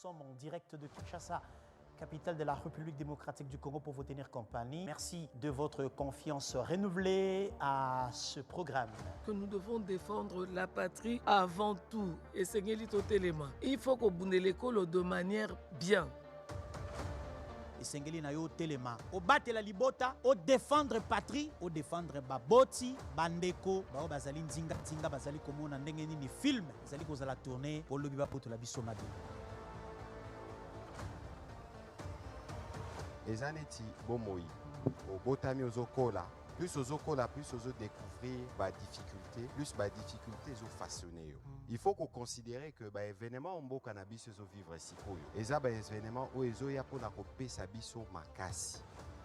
sommes en direct de Kinshasa, capitale de la République démocratique du Congo, pour vous tenir compagnie. Merci de votre confiance renouvelée à ce programme. Que nous devons défendre la patrie avant tout. Et Seigneur Téléma, il faut qu'on bunde l'école de manière bien. Esengeli na yo telema o batela libota o défendre patrie o défendre baboti bandeko bao bazali nzinga bazali komona ndenge nini film bazali kozala tourner po lobi bapotola biso mabe ezaneti bomoi obotami ozokola plus ozokola plus découvrir ba difficulté plus ba difficulté zo façonner yo. Il faut qu'on considère que ba événement mboka na biso zo vivre sikoyo eza ba événement o ezo ya pona ko pesa biso makasi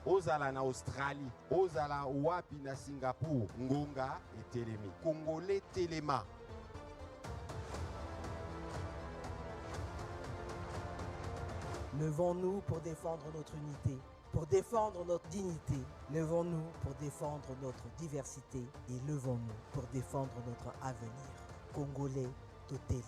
ozala na Australie ozala wapi na Singapour ngonga etelemi congolais telema. Levons-nous pour défendre notre unité, pour défendre notre dignité. Levons-nous pour défendre notre diversité et levons-nous pour défendre notre avenir. Congolais totalement.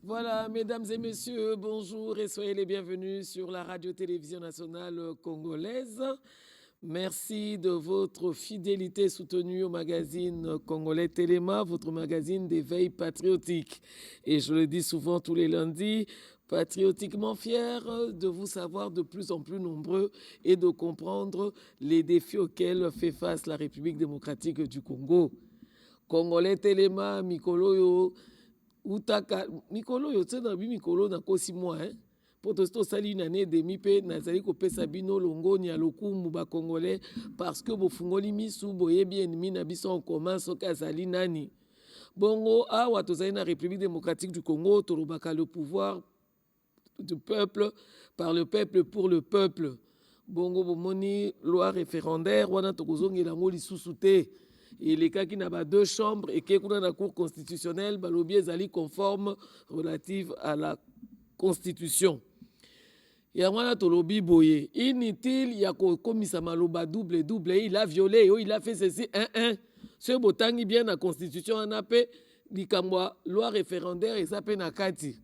Voilà, mesdames et messieurs, bonjour et soyez les bienvenus sur la radio-télévision nationale congolaise. Merci de votre fidélité soutenue au magazine congolais Téléma, votre magazine d'éveil patriotique. Et je le dis souvent tous les lundis, patriotiquement fier de vous savoir de plus en plus nombreux et de comprendre les défis auxquels fait face la République démocratique du Congo. Congolais Téléma, Mikolo yo, Utaka, Mikolo yo, tu sais, dans Mikolo, na kosi moi, hein. Pour tout ça, une année et demie, nazali ko pesa bino longo nya lokumu ba congolais parce que bo fungoli misu boye bien ennemi na biso en commun soka azali nani. Bongo awa tozali na République démocratique du Congo, tolobaka le pouvoir du peuple par le peuple pour le peuple. Bongo bomoni loi référendaire wana tokozongela ngo lisusu te. Et les cas qui n'ont pas deux chambres et qui est dans la Cour constitutionnelle, balobi ezali conforme relative à la Constitution. Yangwana tolobi boye inutile ya komisa maloba double il a violé il a fait ceci ce botangi bien la constitution anape likamwa loi référendaire eza pe na kati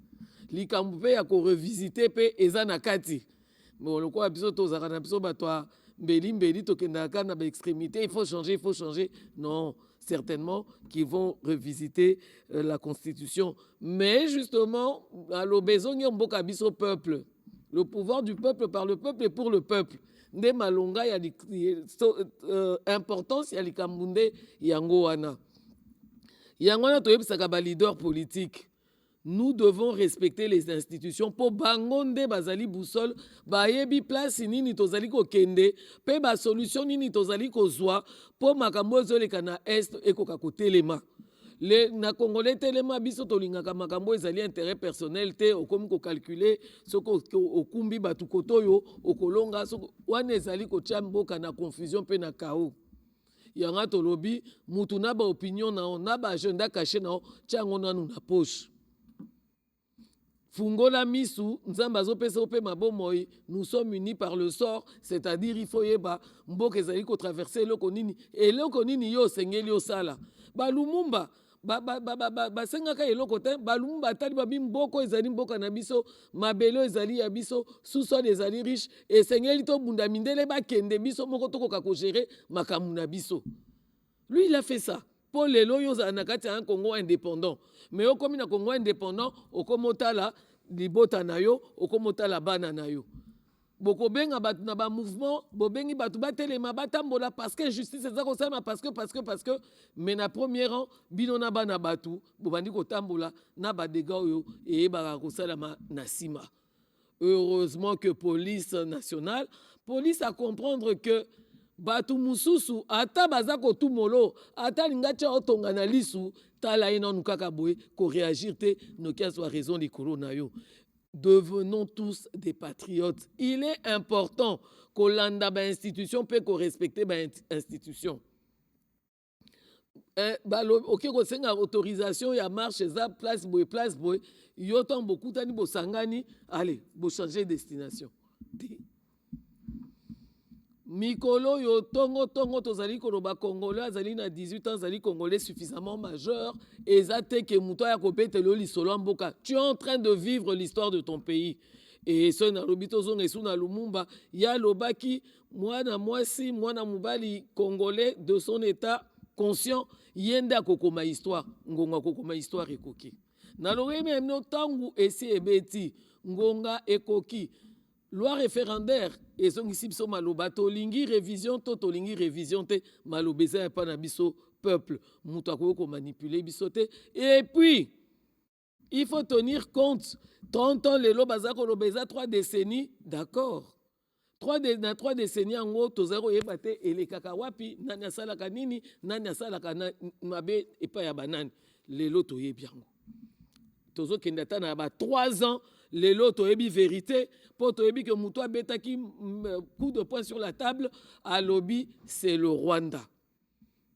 likambo pe ya ko revisiter pe eza na kati mais le quoi biso tozaka na biso batwa mbeli tokendaka na ba extrémité il faut changer non certainement qu'ils vont revisiter la constitution mais justement à l'obézongi mboka biso peuple. Le pouvoir du peuple par le peuple et pour le peuple. Nde malonga ya importance ya likambunde yango wana. Yango wana toyebisaka ba leader politique. Nous devons respecter les institutions pour bangonde bazali boussole bayebi place nini tozali ko kende pe ba solution nini tozali ko zwa pour makambo ezoleka na est ekoka kotelema. Les na congolais telema biso tolingaka makambo ezali intérêt personnel te okomi ko calculer soko okumbi batu kotoyo okolonga soko wana ezali ko tia mboka na confusion pe na chaos. Yanga tolobi mutu na ba opinion na ba agenda caché na tiango nanu na poche. Fungola misu nzamba zopesa ope mabomoi nous sommes unis par le sort, c'est-à-dire il faut yeba mboka ezali ko traverser eloko nini eloko nini yo sengeli osala ba Lumumba basengaka eloko te balumba atali babi mboko ezali mboka na biso mabelo ezali ya biso sous-sol ezali riche esengeli to bunda mindele bakende biso moko tokoka ko gérer makamu na biso. Lui il a fait ça pour les loyaux na kati un Congo indépendant mais okomi na Congo indépendant okomotala libota na yo okomotala bana na yo. Boko benga batu na ba mouvement bobengi batu batelema batambola parce que justice eza ko sama parce que mais na premier rang bino na bana batu bobandi ko tambola na ba dégâts yo et ba ko salama na sima. Heureusement que police nationale police à comprendre que batu mususu ata baza ko tumolo ata lingacha otonga na lisu tala ina nukaka boye ko réagir te no kia soit raison les corona yo. Devenons tous des patriotes. Il est important qu'on landa ba institution peut qu'on respecte ba institution. Ok ko senga autorisation ya marche za place boy yo tant beaucoup tani bo sangani allez bo changer destination. mikolo yo tongo tozali koloba congolais azali na 18 ans azali congolais suffisamment majeur eza te ke muto ya kobetelo lisolo ya mboka. Tu es en train de vivre l'histoire de ton pays. Et so na lobi tozonga esu na Lumumba ya lobaki mwana mwasi mwana mobali congolais de son état conscient yende akokoma histoire ngonga akokoma histoire ekoki na lobi même tangu esi ebeti ngonga ekoki loi référendaire ezongisi biso maloba tolingi révision te maloba eza epa na biso peuple mutu akoki komanipuler biso te. Et puis il faut tenir compte 30 ans lelo baza koloba eza 3 décennies d'accord na 3 décennies yango tozali koyeba te elekaka wapi nani asalaka nini nani asalaka mabe epai ya banani lelo toyebi yango tozokende ata na ba 3 ans lelo toyebi vérité po toyebi ke mutu abetaki coup de poing sur la table alobi c'est le Rwanda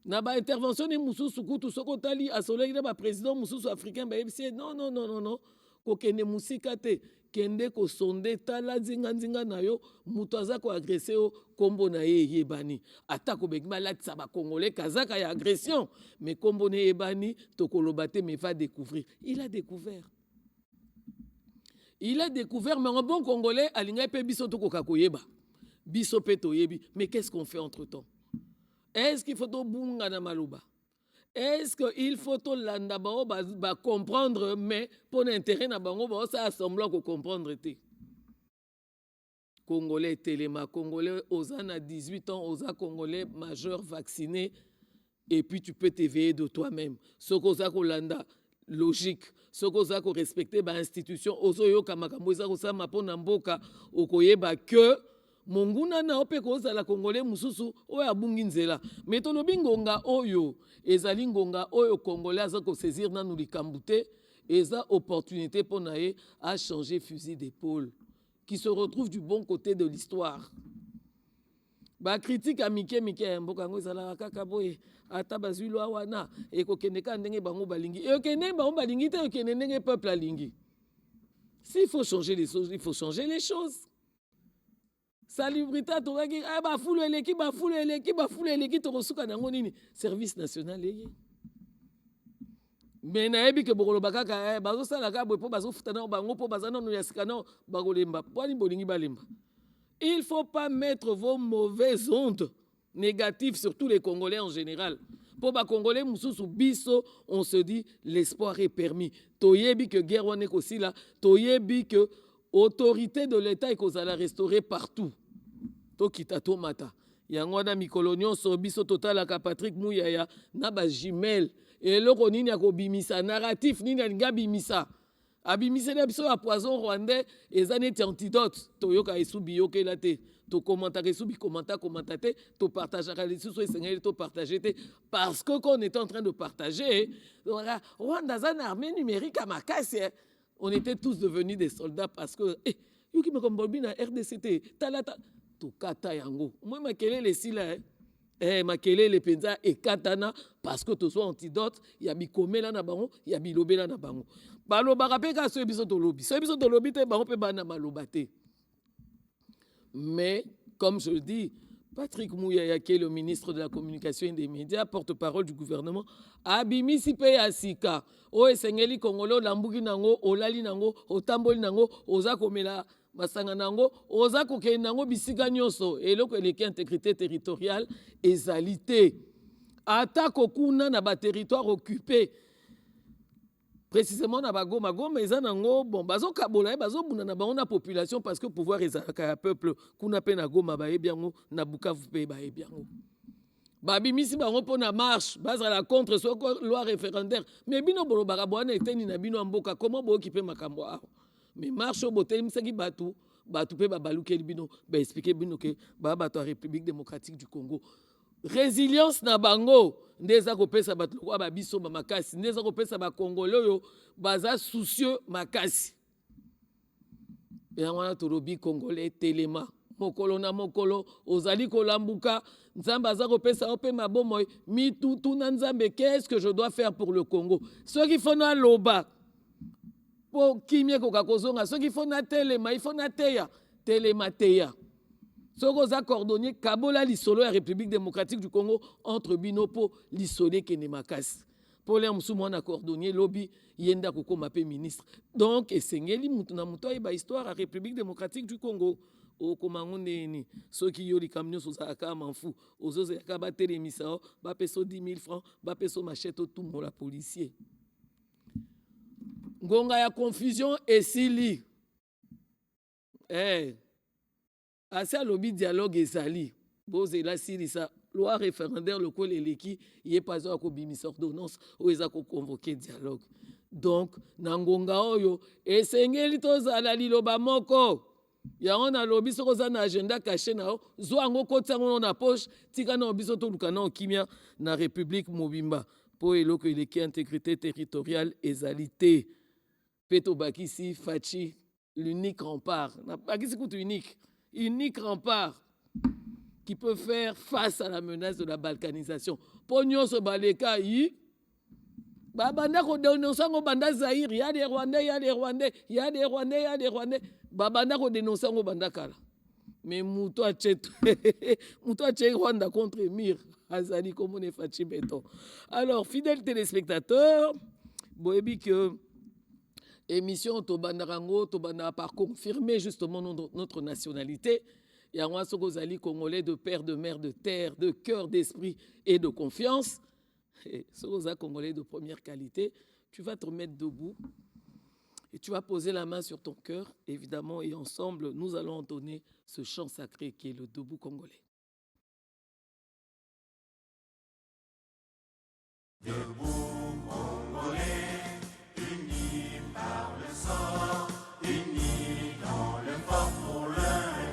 na ba intervention ni mususu kutu soko tali asoleki na ba président mususu africain ba yebisi non kokende musika te kende ko sonde tala nzinga na yo mutu aza ko agresser yo kombo na ye yebani ata ko beki malatisa ba congolais kazaka ya agression mais kombo na yebani to koloba te mais va découvrir. Il a découvert mais un bon congolais alinga pe biso to koka koyeba biso pe to yebi. Mais qu'est-ce qu'on fait entre temps? Est-ce qu'il faut to bunga na maluba? Est-ce qu'il faut to landa ba comprendre mais pour l'intérêt na bango ba ça semblant ko comprendre te? Congolais téléma congolais osana 18 ans osa congolais majeur vacciné et puis tu peux t'éveiller de toi-même. Ce que osa ko landa logique ce que osa ko respecter ba institution ozo yo kamakambo eza ko sa mapona mboka okoyeba que monguna na ope kozala congolais mususu oyo abungi nzela mais tolobi ngonga oyo ezali ngonga oyo congolais aza ko saisir nanu likambu te eza opportunité pour naye à changer fusil d'épaule qui se retrouve du bon côté de l'histoire. Ba critique a mike mboka ngo ezala kaka boye ata bazwilo wana ekokende ka ndenge bango balingi ekende bango balingi te ekende ndenge peuple alingi. S'il faut changer les choses, il faut changer les choses. Salubrité tokaki bafulu eleki tokosuka nango nini service national eye mais nayebi ke bokoloba kaka bazosalaka boye mpo bazofutana bango mpo baza nano ya sika nao bakolemba pwani bolingi balemba. Il faut pas mettre vos mauvaises ondes négatives sur tous les Congolais en général. Pour les Congolais mususu biso on se dit l'espoir est permis. Toyebi que guerre wane kosi la toyebi que autorité de l'État ekozala restaurer partout. Tokita tomata yango wana mikolo nyonso biso totalaka Patrick Muyaya na ba jumelle eloko nini akobimisa narratif nini alinga bimisa abimisa na biso ya poison rwandais eza neti antidote toyoka esubi yokela te to commentaire esubi commenta te to partageaka lisusu esengeli to partager te parce que quand on était en train de partager Rwanda za na armée numérique à makasi on était tous devenus des soldats parce que yoki makombobi na RDCT talata kata yango moi makelele sila makelele penza ekatana parce que to so antidote ya bikomela na bango ya bilobela na bango baloba rapeka so biso to lobi te bango pe bana maloba te. Mais comme je le dis Patrick Muyaya qui est le ministre de la communication et des médias porte-parole du gouvernement abimisi pe ya sika o esengeli kongolo lambuki nango olali nango otamboli nango oza komela masanga nango oza kokende nango bisika nyonso eloko eleki intégrité territoriale ezali te ata kokuna na ba territoire occupé précisément na bagoma eza nango bon bazokabola bazobuna na bango na population parce que pouvoir ezalaka ya peuple kuna pe na Goma bayebi yango na Bukavu pe bayebi yango babimisi bango mpo na marche bazala contre soko loi référendaire mais bino bolobaka bwana eteni na bino mboka comment bookipe makambo aho mais marche botemisaki batu pe babalukeli bino expliquer bino ke bato ya République démocratique du Congo résilience na bango ndeza kopesa bato lokwa babiso makasi ndeza kopesa ba Congolais oyo baza soucieux makasi yango na tolobi Congolais telema mokolo na mokolo ozali kolambuka nzambe aza kopesa ope mabomo mitutu na nzambe qu'est-ce que je dois faire pour le Congo ce qu'il faut na loba po kimie koka kozonga ce qu'il faut na telema il faut na teya telema teya Sokoza cordonnier Kabola lisolo ya République démocratique du Congo entre binopo lisole kenemakasi. Pour les mwana cordonnier lobby yenda kokoma pe ministre. Donc esengeli mutu na mutu ayeba histoire à République démocratique du Congo. O komangonde ni soki yo likamnyo sozaka manfu ozoze yakaba telemisa ba peso 10 000 francs ba peso machette tout mon la policier. Ngonga ya confusion esili. Assez à lobby dialogue ezali. Boze la silisa loi référendaire le col eleki yé pas à ko bimis ordonnance ou ezako convoquer dialogue. Donc nangonga oyo esengeli tozala liloba moko. Ya on a lobby soko za na agenda caché na zo ango kotango na poche tika na biso to lukana okimia na République Mobimba po eloko eleki intégrité territoriale ezalité. Peto bakisi fachi l'unique rempart. Na bakisi kutu unique rempart qui peut faire face à la menace de la balkanisation. Pognon se baleka yi babanda ko dénoncer ngo banda Zaïre, il y a des Rwandais, il y a des Rwandais, il y a des Rwandais, il y a des Rwandais. Babanda ko dénoncer ngo banda kala. Mais muto a tché Rwanda contre Mir, azali comme on est fachi béton. Alors, fidèles téléspectateurs, boebi que émission Tobandarango, Tobanda par confirmer justement notre nationalité. Il y a un Sogozali congolais de père, de mère, de terre, de cœur, d'esprit et de confiance. Sogoza congolais de première qualité. Tu vas te remettre debout et tu vas poser la main sur ton cœur, évidemment, et ensemble, nous allons entonner ce chant sacré qui est le debout congolais. Debout congolais, unis par le sang, unis dans le fort pour l'indépendance.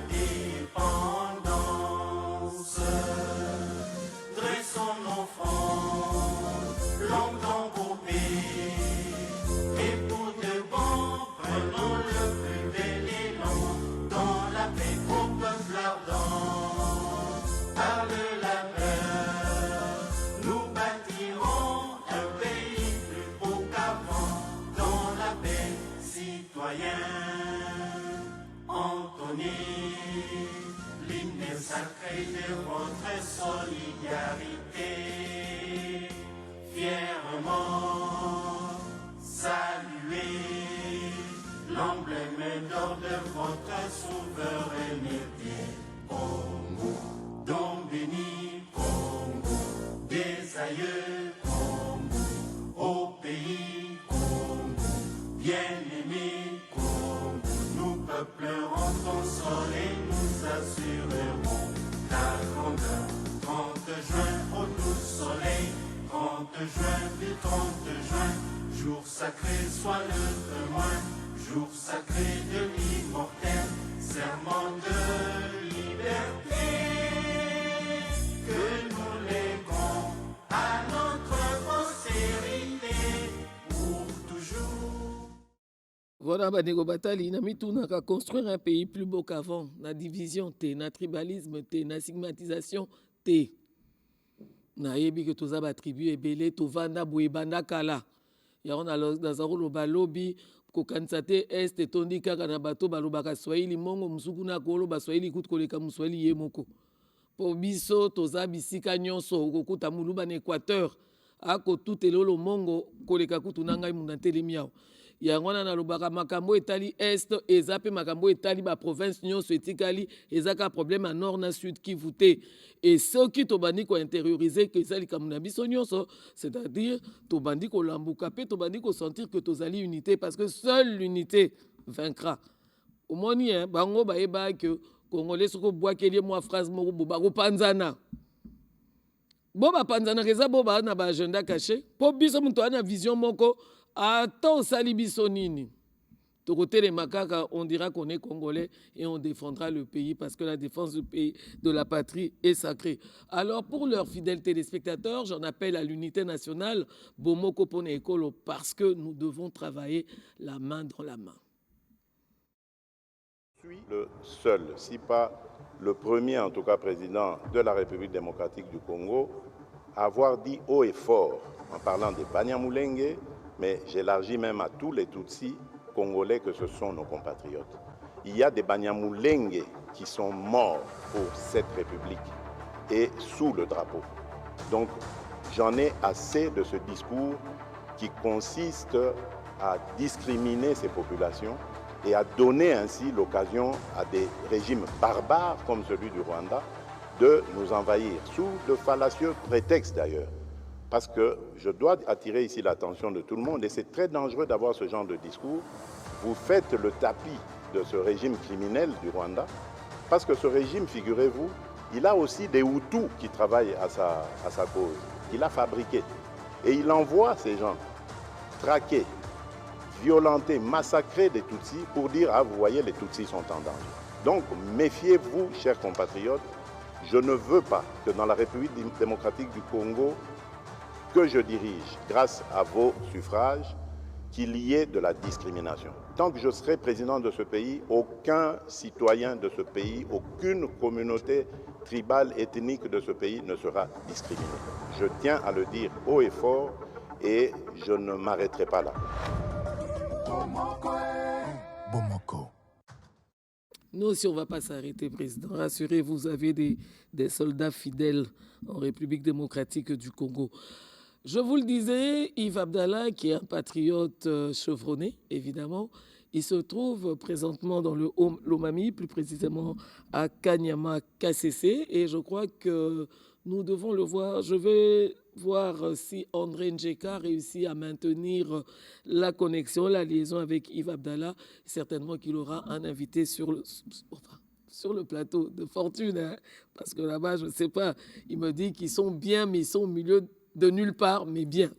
Dressons nos fronts, longtemps coupés, et pour de bon, prenons le plus bel élan, dans la paix au peuple ardent. Par le labeur, nous bâtirons un pays plus beau qu'avant, dans la paix citoyenne. Entonnez l'hymne sacré de votre solidarité, fièrement saluez l'emblème d'or de votre souveraineté. Congo, don béni, Congo, des aïeux, Congo, au pays, Congo, bien-aimé, Congo, nous peuplerons ton sol et nous assurerons ta grandeur. 30 juin, au doux soleil, 30 juin, du 30 juin, jour sacré soit le témoin, jour sacré de l'immortel, serment de liberté, que nous léguons à notre postérité pour toujours. Voilà, Banego Batali, na mituna ka construire un pays plus beau qu'avant. Na division T, na tribalisme T, na stigmatisation T. Na yebi que tous aba tribu ebele to vanda boebanda kala. Ya on a dans un balobi ko kansate est tondi kaka na bato balobaka Swahili mongo musuku na kolo ba Swahili kutu koleka muswahili yemoko. Po biso toza bisika nyonso kokuta muluba na Équateur. Ako tout elolo mongo koleka kutu na ngai muna telemiao. Yango na lobaka makambo etali est ezape makambo etali ba province nyonso etikali ezaka problème à nord na sud qui voûté et ceux qui tobandi ko intérioriser que ezali kamuna biso nyonso, c'est-à-dire tobandi ko lambuka pe tobandi ko sentir que tozali unité parce que seule l'unité vaincra. Au moni bango ba eba que congolais soko boakeli moi phrase moko boba ko panzana. Boba panzana keza boba na ba agenda caché. Po biso muto ana vision moko attends Salibiso Nini. De côté les macaques, on dira qu'on est congolais et on défendra le pays parce que la défense du pays, de la patrie est sacrée. Alors pour leurs fidèles téléspectateurs, j'en appelle à l'unité nationale, Bomoko Pone Ekolo, parce que nous devons travailler la main dans la main. Je suis le seul, si pas le premier en tout cas président de la République démocratique du Congo, à avoir dit haut et fort en parlant des Banyamulenge, mais j'élargis même à tous les Tutsis congolais que ce sont nos compatriotes. Il y a des Banyamulenge qui sont morts pour cette République et sous le drapeau. Donc, j'en ai assez de ce discours qui consiste à discriminer ces populations et à donner ainsi l'occasion à des régimes barbares comme celui du Rwanda de nous envahir, sous de fallacieux prétextes d'ailleurs. Parce que je dois attirer ici l'attention de tout le monde, et c'est très dangereux d'avoir ce genre de discours. Vous faites le tapis de ce régime criminel du Rwanda, parce que ce régime, figurez-vous, il a aussi des Hutus qui travaillent à sa cause, qu'il a fabriqués. Et il envoie ces gens traquer, violenter, massacrer des Tutsis pour dire « Ah, vous voyez, les Tutsis sont en danger ». Donc, méfiez-vous, chers compatriotes, je ne veux pas que dans la République démocratique du Congo, que je dirige, grâce à vos suffrages, qu'il y ait de la discrimination. Tant que je serai président de ce pays, aucun citoyen de ce pays, aucune communauté tribale, ethnique de ce pays ne sera discriminé. Je tiens à le dire haut et fort et je ne m'arrêterai pas là. Nous aussi, on ne va pas s'arrêter, Président. Rassurez-vous, vous avez des soldats fidèles en République démocratique du Congo. Je vous le disais, Yves Abdallah, qui est un patriote chevronné, évidemment, il se trouve présentement dans le Lomami, plus précisément à Kanyama KCC, et je crois que nous devons le voir. Je vais voir si André Njeka réussit à maintenir la connexion, la liaison avec Yves Abdallah. Certainement qu'il aura un invité sur le plateau de fortune, hein, parce que là-bas, je ne sais pas, il me dit qu'ils sont bien, mais ils sont au milieu de nulle part, mais bien.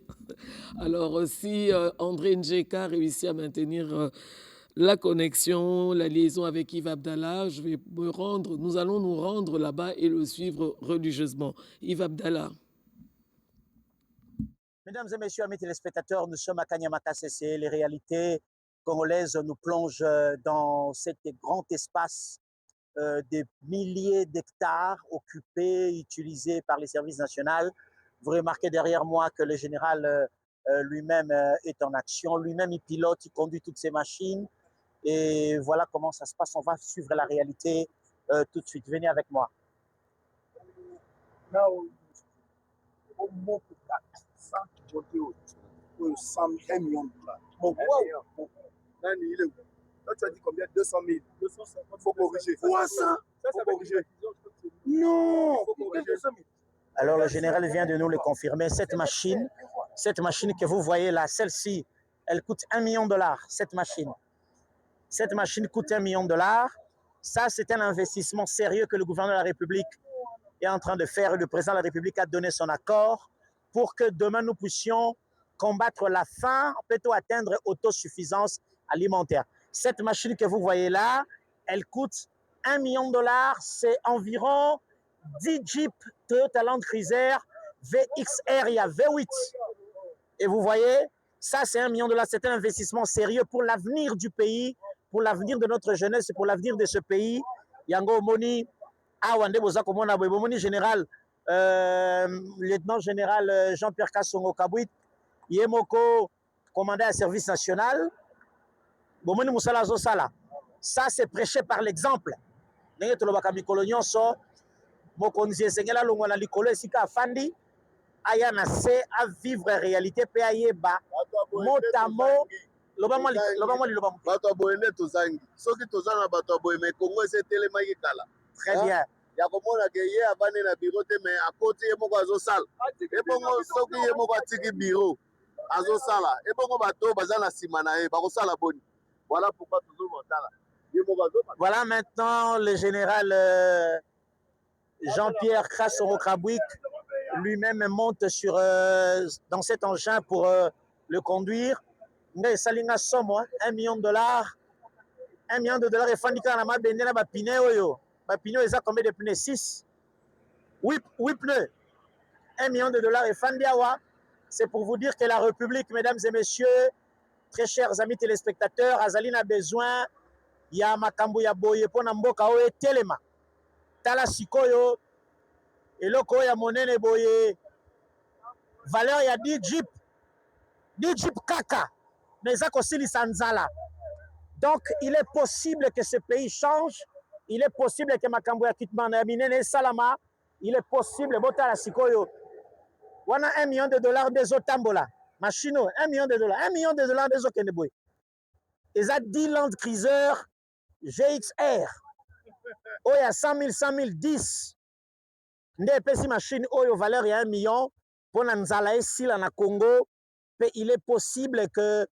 Alors, si André Njeka réussit à maintenir la connexion, la liaison avec Yves Abdallah, nous allons nous rendre là-bas et le suivre religieusement. Yves Abdallah. Mesdames et messieurs, amis téléspectateurs, nous sommes à Kanyama KCC. Les réalités congolaises nous plongent dans cet grand espace des milliers d'hectares occupés, utilisés par les services nationaux. Vous remarquez derrière moi que le général lui-même est en action. Lui-même, il pilote, il conduit toutes ces machines. Et voilà comment ça se passe. On va suivre la réalité tout de suite. Venez avec moi. Là, tu as dit combien? 200 000. 250 000. Il faut corriger. Quoi ça? Ça va corriger. Non. Alors, le général vient de nous le confirmer. Cette machine que vous voyez là, celle-ci, elle coûte $1 million. Cette machine coûte $1 million. Ça, c'est un investissement sérieux que le gouvernement de la République est en train de faire. Le président de la République a donné son accord pour que demain, nous puissions combattre la faim, plutôt atteindre autosuffisance alimentaire. Cette machine que vous voyez là, elle coûte $1 million. C'est environ 10 Jeeps Toyota Land Cruiser VXR, il y a V8. Et vous voyez, ça c'est $1 million. C'est un investissement sérieux pour l'avenir du pays, pour l'avenir de notre jeunesse et pour l'avenir de ce pays. Yango Moni, Awande Bozako Mona Moni général, lieutenant général Jean-Pierre Kassongo Kabouit, Yemoko, commandant à service national. Bomoni Moussala Zosala. Ça c'est prêché par l'exemple. Nenge tolobaka mikolo nyonso mokonzi esengela longo na likolo esika afandi aya na se à vivre réalité pe ayeba motamo loba mo bato boyene tozangi soki tozanga bato boyeme Kongo ese telema yikala très bien ya komona ke ye avane na bureau te mais akoti ye moko azosala ebongo soki ye moko atiki bureau azosala ebongo bato baza na nsima na ye bakosala boni. Voilà pourquoi toujours motala. Voilà maintenant le général Jean-Pierre Kassongo Kabouik lui-même monte dans cet engin pour le conduire. Salinga somme, $1 million. $1 million et Fandika na mabende na bapine oyo. Bapine oyo eza combien de pneus? 6. 8 pneus. $1 million et Fandiawa. C'est pour vous dire que la République, mesdames et messieurs, très chers amis téléspectateurs, Azali a besoin ya makambo ya boye pona mboka oyo etelema. Tala sikoyo eloko ya monene boye valeur ya 10 Jeep kaka mais ça kosilisa nzala. Donc il est possible que ce pays change, il est possible que makambo ya kitman ya minene salama, il est possible botala sikoyo. Wana $1 million des otambola. Machino, $1 million. $1 million des okendeboy. Ils ont 10 Land Cruiser GXR. Oh, il y a 100 000, 100 000, 10. Nde pesi machine oyo valeur ya $1 million pour nzala esila na Congo. Il est possible que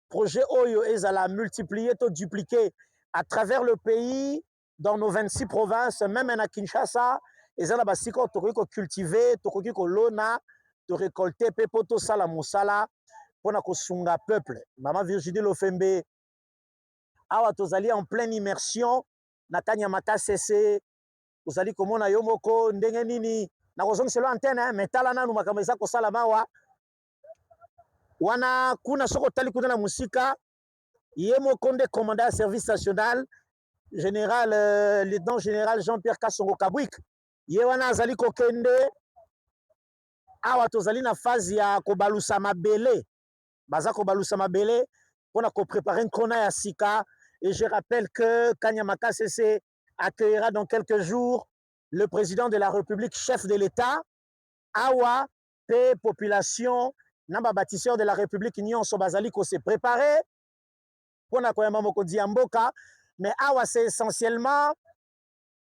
projet oyo ezala multiplier to dupliquer à travers le pays dans nos 26 provinces, même à Kinshasa, ezala basiko tokoki ko cultiver, tokoki ko lona, to récolter pe poto sala musala pona ko sunga peuple. Maman Virginie Lofembe awa tozali en pleine immersion na Kanyamata CC. Ozali komona yo moko ndenge nini na kozongiselo antenne mais tala nanu makambo eza kosala mawa wana kuna soko tali kuna na musika ye moko nde commandant ya service national général lieutenant général Jean-Pierre Kasongo Kabwik ye wana azali kokende awa tozali na phase ya kobalusa mabele baza kobalusa mabele pona ko préparer nkona ya sika. Et je rappelle que Kanyamata CC accueillera dans quelques jours le président de la République, chef de l'État, awa pe population namba bâtisseur de la République Union Sobazali ko se préparer pour na koyamba mokonzi ya mboka. Mais awa c'est essentiellement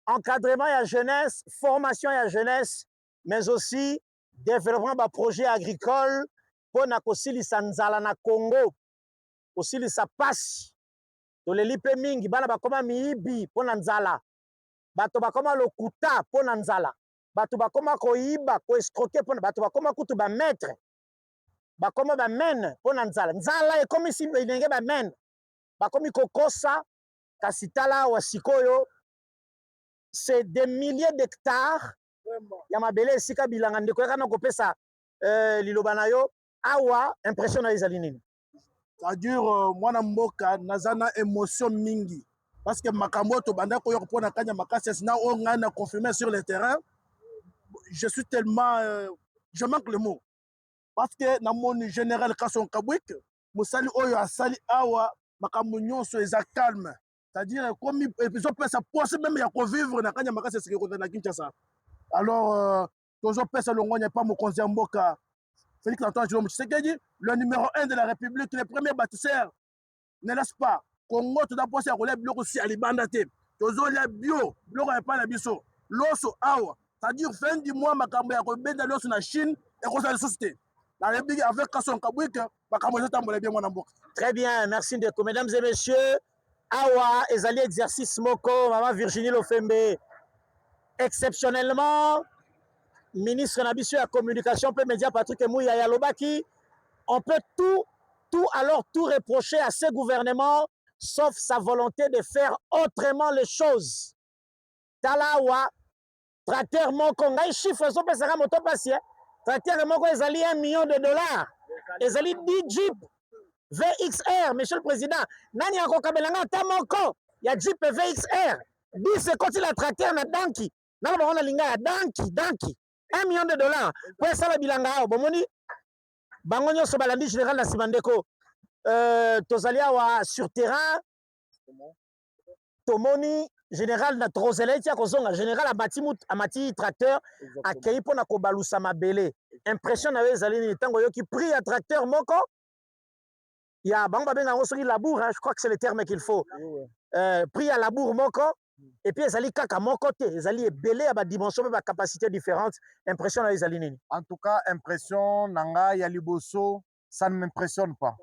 encadrement ya jeunesse, formation ya jeunesse, mais aussi développement ba projet agricole pour na kosilisa nzala na Congo, kosilisa pasi toleli pe mingi bana bakoma miibi pona nzala, bato bakoma lokuta pona nzala, bato bakoma koiba ko escroquer pona, bato bakoma kutu ba maître bakoma ba men pona nzala, nzala ekomi si ndenge ba men bakomi kokosa. Kasi tala wa sikoyo c'est des milliers d'hectares ya mabele esika bilanga ndeko yakana kopesa liloba na yo awa impression na ezali nini? C'est-à-dire mwana mboka nazana émotion mingi parce que makambo to banda ko yoko pona Kanyamata na o ngana confirmé sur le terrain. Je suis tellement je manque le mot parce que na mon général Kasongo Kabwik musali oyo asali awa makambo nyonso eza calme, c'est-à-dire comme ils peut ça possible même ya ko vivre na Kanyamata c'est ce que na Kinshasa. Alors tozo pesa longonya pas mokonzi mboka Félix Antoine Tshisekedi, le numéro 1 de la République, le premier bâtisseur, ne laisse pas. Congo, tout d'abord, c'est un relais bloc aussi à l'Ibandate. Tozo les bio, bloc n'est pas la biso. L'osso, awa. C'est-à-dire, fin du mois, ma cambo ya kobenda l'osso na Chine et qu'on a la société. La République avec Kasongo Kabwik, ma cambo est tambolé bien mon amboka. Très bien, merci Ndeko. Mesdames et messieurs, awa, ezali exercice moko, maman Virginie Lofembe. Exceptionnellement, ministre Nabiso à communication, peut média Patrick Mouya Yalobaki, on peut tout reprocher à ce gouvernement, sauf sa volonté de faire autrement les choses. Talawa, tracteur moko, ngai chiffre, so pesaka moto pasi, tracteur moko, ezali $1 million, ezali 10 Jeep VXR, monsieur le président, nani yako kabelanga ta moko, ya Jeep VXR, 10 koti la tracteur na danki, nana bakona linga ya danki, $1 million pour ça la bilanga bomoni bango nyonso balandi général na simandeko tozali awa sur terrain tomoni général na trozeleti ya kozonga général amati tracteur akei pona kobalusa mabele. Impression na yo ezali nini ntango yoki prix ya tracteur moko ya bango babenga yango soki labour, je crois que c'est le terme qu'il faut, prix ya labour moko. Et puis, ezali kaka mon côté, ezali ebele à dimension, à capacité différente. Impression à ezali nini? En tout cas, impression nanga ya liboso, ça ne m'impressionne pas.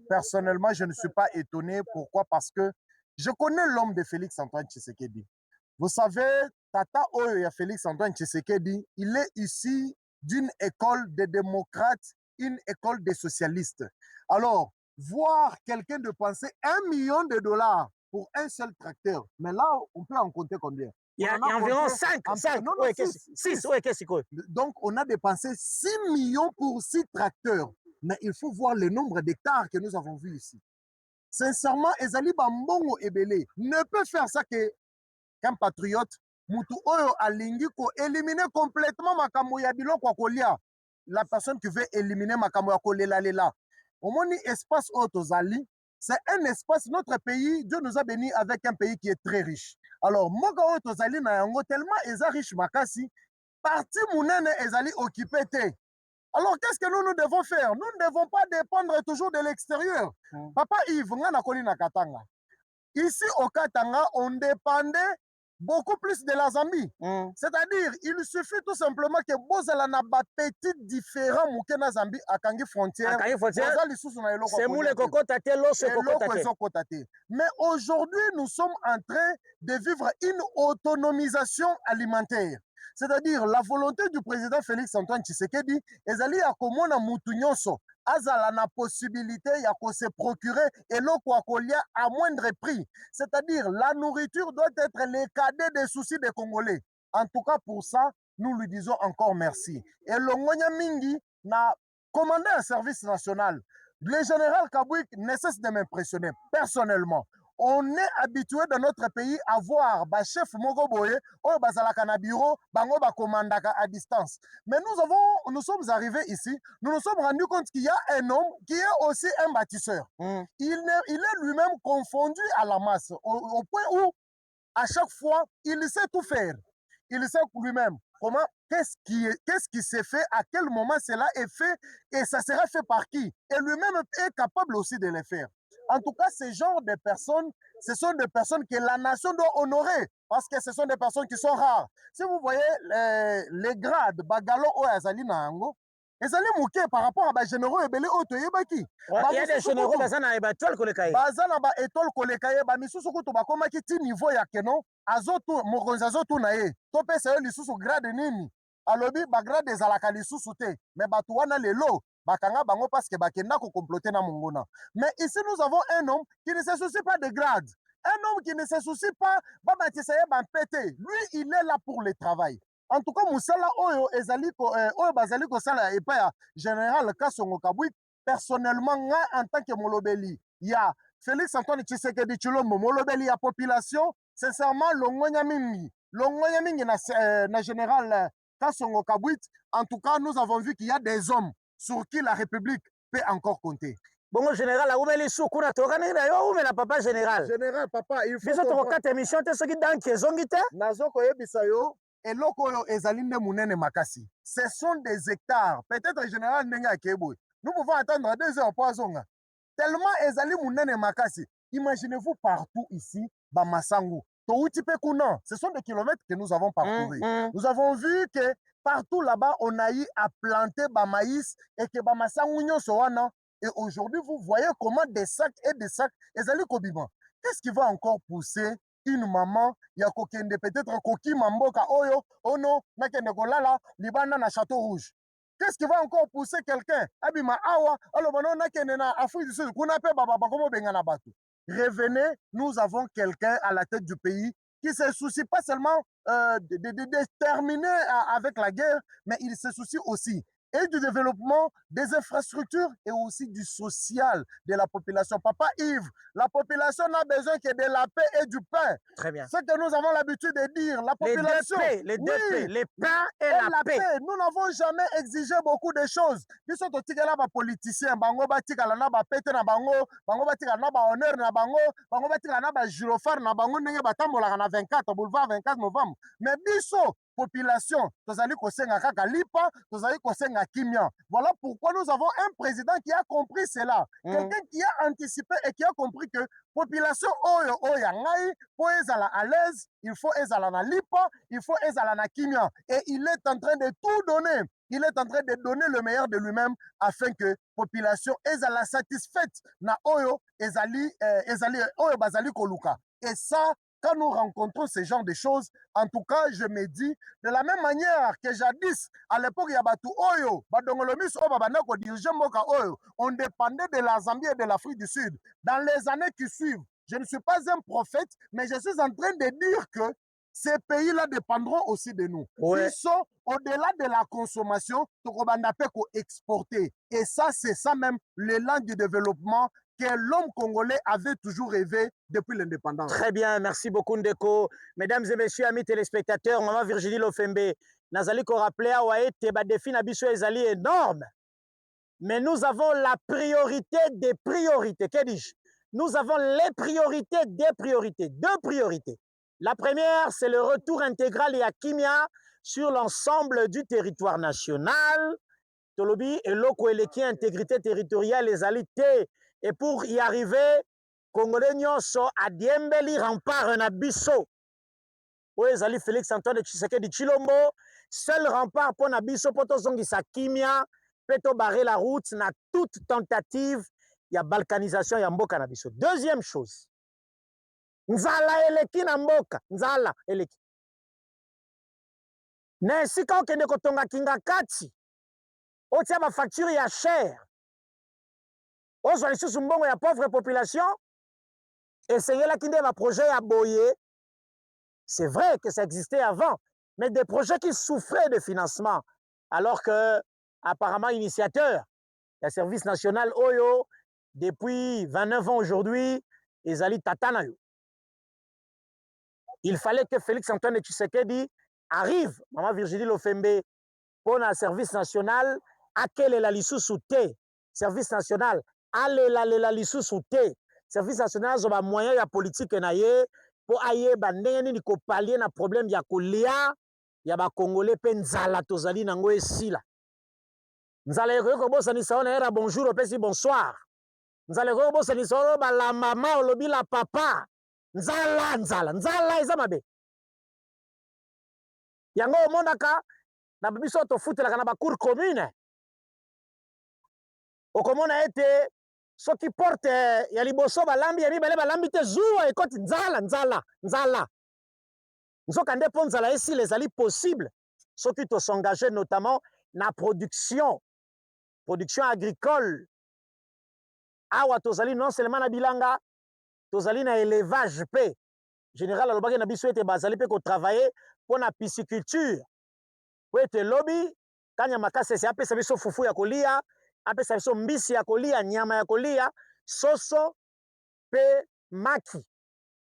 Personnellement, je ne suis pas étonné. Pourquoi? Parce que je connais l'homme de Félix Antoine Tshisekedi. Vous savez, Tata Oyo ya Félix Antoine Tshisekedi, il est issu d'une école de démocrates, une école de socialistes. Alors, voir quelqu'un de penser $1 million pour un seul tracteur. Mais là, on peut en compter combien? Il y a environ 5. Non, 6. Donc, on a dépensé 6 millions pour 6 tracteurs. Mais il faut voir le nombre d'hectares que nous avons vus ici. Sincèrement, Ezali Bambongo Ebele ne peut faire ça qu'un patriote. Mutu Oyo Alingi ko éliminer complètement Makambo ya biloko kolia. La personne qui veut éliminer Makambo ya kolela lela. Au moins, espace Otozali, c'est un espace, notre pays, Dieu nous a bénis avec un pays qui est très riche. Alors, moka oyo tozali na yango tellement eza riche makasi, parti munene ezali occupé te. Alors, qu'est-ce que nous devons faire? Nous ne devons pas dépendre toujours de l'extérieur. Papa Yves, nga nakoli na Katanga. Ici au Katanga, on dépendait beaucoup plus de la Zambie. C'est-à-dire, il suffit tout simplement que bozala na ba petit différent muke na Zambie akangi frontière. C'est moule kokota te loso kokota te. Mais aujourd'hui, nous sommes en train de vivre une autonomisation alimentaire. C'est-à-dire, la volonté du président Félix Antoine Tshisekedi, ezali ya komona mutu nyonso azala na possibilité ya ko se procurer eloko akolia à moindre prix. C'est-à-dire, la nourriture doit être le cadet des soucis des Congolais. En tout cas, pour ça, nous lui disons encore merci. Et Longonya Mingi n'a commandé un service national. Le général Kabouik ne cesse de m'impressionner personnellement. On est habitué dans notre pays à voir ba chef moko boye oyo bazalaka na bureau bango ba commandaka à distance. Mais nous sommes arrivés ici, nous nous sommes rendus compte qu'il y a un homme qui est aussi un bâtisseur. Il est lui-même confondu à la masse au point où à chaque fois il sait tout faire. Il sait lui-même comment qu'est-ce qui s'est fait, à quel moment cela est fait et ça sera fait par qui. Et lui-même est capable aussi de le faire. En tout cas, ce genre de personnes, ce sont des personnes que la nation doit honorer parce que ce sont des personnes qui sont rares. Si vous voyez les grades, bagalo o azali na yango, ezali muke par rapport à ba généraux ebele o toyebaki. Il y a des généraux bazana ba étoile kolekaye. Bazana ba étoile kolekaye ba misusu kutu ba komaki ti niveau ya keno azotu mokonzi azotu na ye. To pesa yo lisusu grade nini? Alobi ba grade ezalaka lisusu te, mais batu wana lelo bakanga bango parce que bakenda ko comploter na mongona. Mais ici nous avons un homme qui ne se soucie pas de grade. Un homme qui ne se soucie pas babatisa ye bampete. Lui, il est là pour le travail. En tout cas, musala oyo ezali ko oyo bazali ko sala epa ya général Kasongo Kabouik, personnellement nga en tant que molobeli ya Félix Antoine Tshisekedi Tshilombo molobeli ya population, sincèrement longonya mingi na général Kasongo Kabouik. En tout cas, nous avons vu qu'il y a des hommes sur qui la République peut encore compter. Bongo général, aumeli sukuna tokani na yo umela papa général. Général papa, il faut biso tokata émission te soki danki ezongi te. Nazo koyebisa yo eloko oyo ezali nde munene makasi. Ce sont des hectares. Peut-être général ndenge akeboy. Nous pouvons attendre 2 heures pour azonga. Tellement ezali munene makasi. Imaginez-vous partout ici, Bamasangu. Touti-Pekounan, ce sont des kilomètres que nous avons parcourus. Nous avons vu que partout là-bas, on a eu à planter ba maïs et que ba masangu nyonso wana. Et aujourd'hui, vous voyez comment des sacs et des sacs, ezali kobima. Qu'est-ce qui va encore pousser une maman, ya kokende peut-être koki mamboka oyo, ono, nakende kolala, libanda na Château Rouge. Qu'est-ce qui va encore pousser quelqu'un? Abima awa, alobono nakende na Afrique du Sud, kuna pe baba bakomo bengana batu. Revenez, nous avons quelqu'un à la tête du pays qui ne se soucie pas seulement de terminer avec la guerre, mais il se soucie aussi et du développement des infrastructures et aussi du social de la population. Papa Yves, la population n'a besoin que de la paix et du pain. Très bien. Ce que nous avons l'habitude de dire, la population... Les deux paix, les pains et la paix. Nous n'avons jamais exigé beaucoup de choses. Nous sommes tous les politiciens, bango batikala na ba pete na bango, bango batikala na ba honneur na bango, bango batikala na ba gyrophare na bango ndenge batambolaka na 24 boulevard 24 novembre. Mais biso population, tozali kosenga kaka lipa, tozali kosenga kimia. Voilà pourquoi nous avons un président qui a compris cela. Quelqu'un qui a anticipé et qui a compris que population oyo oya ngai po ezala à l'aise, il faut ezala na lipa, il faut ezala na kimia. Et il est en train de tout donner. Il est en train de donner le meilleur de lui-même afin que population ezala satisfaite na oyo ezali oyo bazali koluka. Et ça, quand nous rencontrons ce genre de choses, en tout cas, je me dis, de la même manière que jadis, à l'époque, il y a Batu Oyo, Badongolomis, Obabanako, dirigeant Moka Oyo, on dépendait de la Zambie et de l'Afrique du Sud. Dans les années qui suivent, je ne suis pas un prophète, mais je suis en train de dire que ces pays-là dépendront aussi de nous. Ouais. Ils sont au-delà de la consommation, exporter. Et ça, c'est ça même l'élan du développement que l'homme congolais avait toujours rêvé depuis l'indépendance. Très bien, merci beaucoup Ndeko. Mesdames et messieurs, amis téléspectateurs, maman Virginie Lofembe, nazali ko rappeler awa ete ba défi na biso ezali énorme. Mais nous avons la priorité des priorités. Que dis-je? nous avons les priorités des priorités, deux priorités. La première, c'est le retour intégral et à Kimia sur l'ensemble du territoire national. Tolobi et loko eleki intégrité territoriale les alités. Et pour y arriver, Congolais nyonso adiembeli rempart na biso. Oezali Félix Antoine Tshisekedi Tshilombo, seul rempart pour na biso poto zongisa Kimia, peto barrer la route na toute tentative ya balkanisation ya mboka na biso. Deuxième chose, nzala eleki na mboka, nzala eleki. Na esika okende kotonga kinga kati, otia ba facture ya cher. Ozwa lisusu mbongo ya pauvre population, essayelaki nde ba projet ya boye. C'est vrai que ça existait avant, mais des projets qui souffraient de financement, alors que apparemment initiateur, le service national Oyo, depuis 29 ans aujourd'hui, ezali tatana yo. Il fallait que Félix Antoine Tshisekedi arrive, Maman Virginie Lofembe, pour un service national, akele la lisusu te, service national, alela la lisusu te, service national zoba moyen ya politique na ye, pour aye bandenge nini ko pallier na problème ya kolia, ya ba Congolais pe nzala tozali nango esila. Nzala yoko bosa ni saona era bonjour opesi bonsoir. Nzala yoko bosa ni saona ba la mama olobi la papa. Nzala eza mabe. Yango omonaka na biso to futelaka na ba cour commune. Okomona ete soki porte ya liboso balambi ya mibale balambi te zuwa ekoti nzala. Nzoka nde po nzala esi ezali possible soki to s'engager notamment na production agricole. Awa tozali non seulement na bilanga, tozali na élevage pe. Général alobaki na biso ete bazali pe ko travailler pour na pisciculture. Po ete lobi kanya makasi esi apesa biso fufu ya kolia, apesa biso mbisi ya kolia, nyama ya kolia, soso pe maki.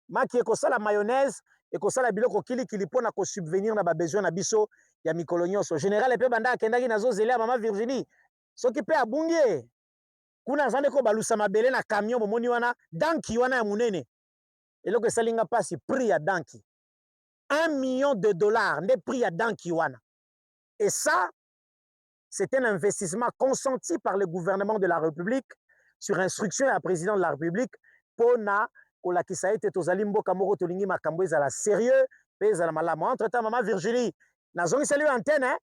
Maki ekosala mayonnaise, ekosala biloko kilikili mpona kosubvenir na babesoin na biso ya mikolo nyonso. Général epe banda akendaki nazozelea Mama Virginie, soki pe abungi kuna azande ko balusa mabele na camion bomoni wana danki wana ya munene. Eloko esalinga pasi prix ya danki. $1 million nde prix ya danki wana. Et ça, c'est un investissement consenti par le gouvernement de la République sur instruction du président de la République pour na kolakisa ete tozali mboka moko tolingi makambo ezala sérieux pe ezala malamu. Entre-temps, Mama Virginie nazongiseli antenne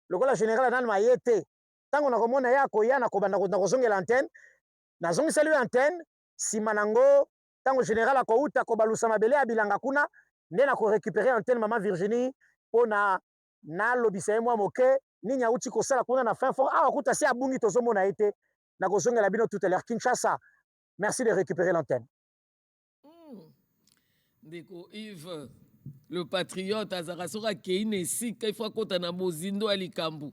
lokola général nani mayete tango nakomona ya koya na kobanda kozongela antenne nazongiseli antenne sima nango tango général akouta kobalusa mabele ya bilanga kuna nde na ko récupérer antenne Mama Virginie pona na lobisa ye mwa moke nini auti kosala kuna na fin fond awa kuta si abungi tozomona ete na kozongela bino tout à l'heure Kinshasa. Merci de récupérer l'antenne. Ndeko Yves, le patriote, Azarasora Keinesi, Kaifwa Kota na Mozindo Alikambu.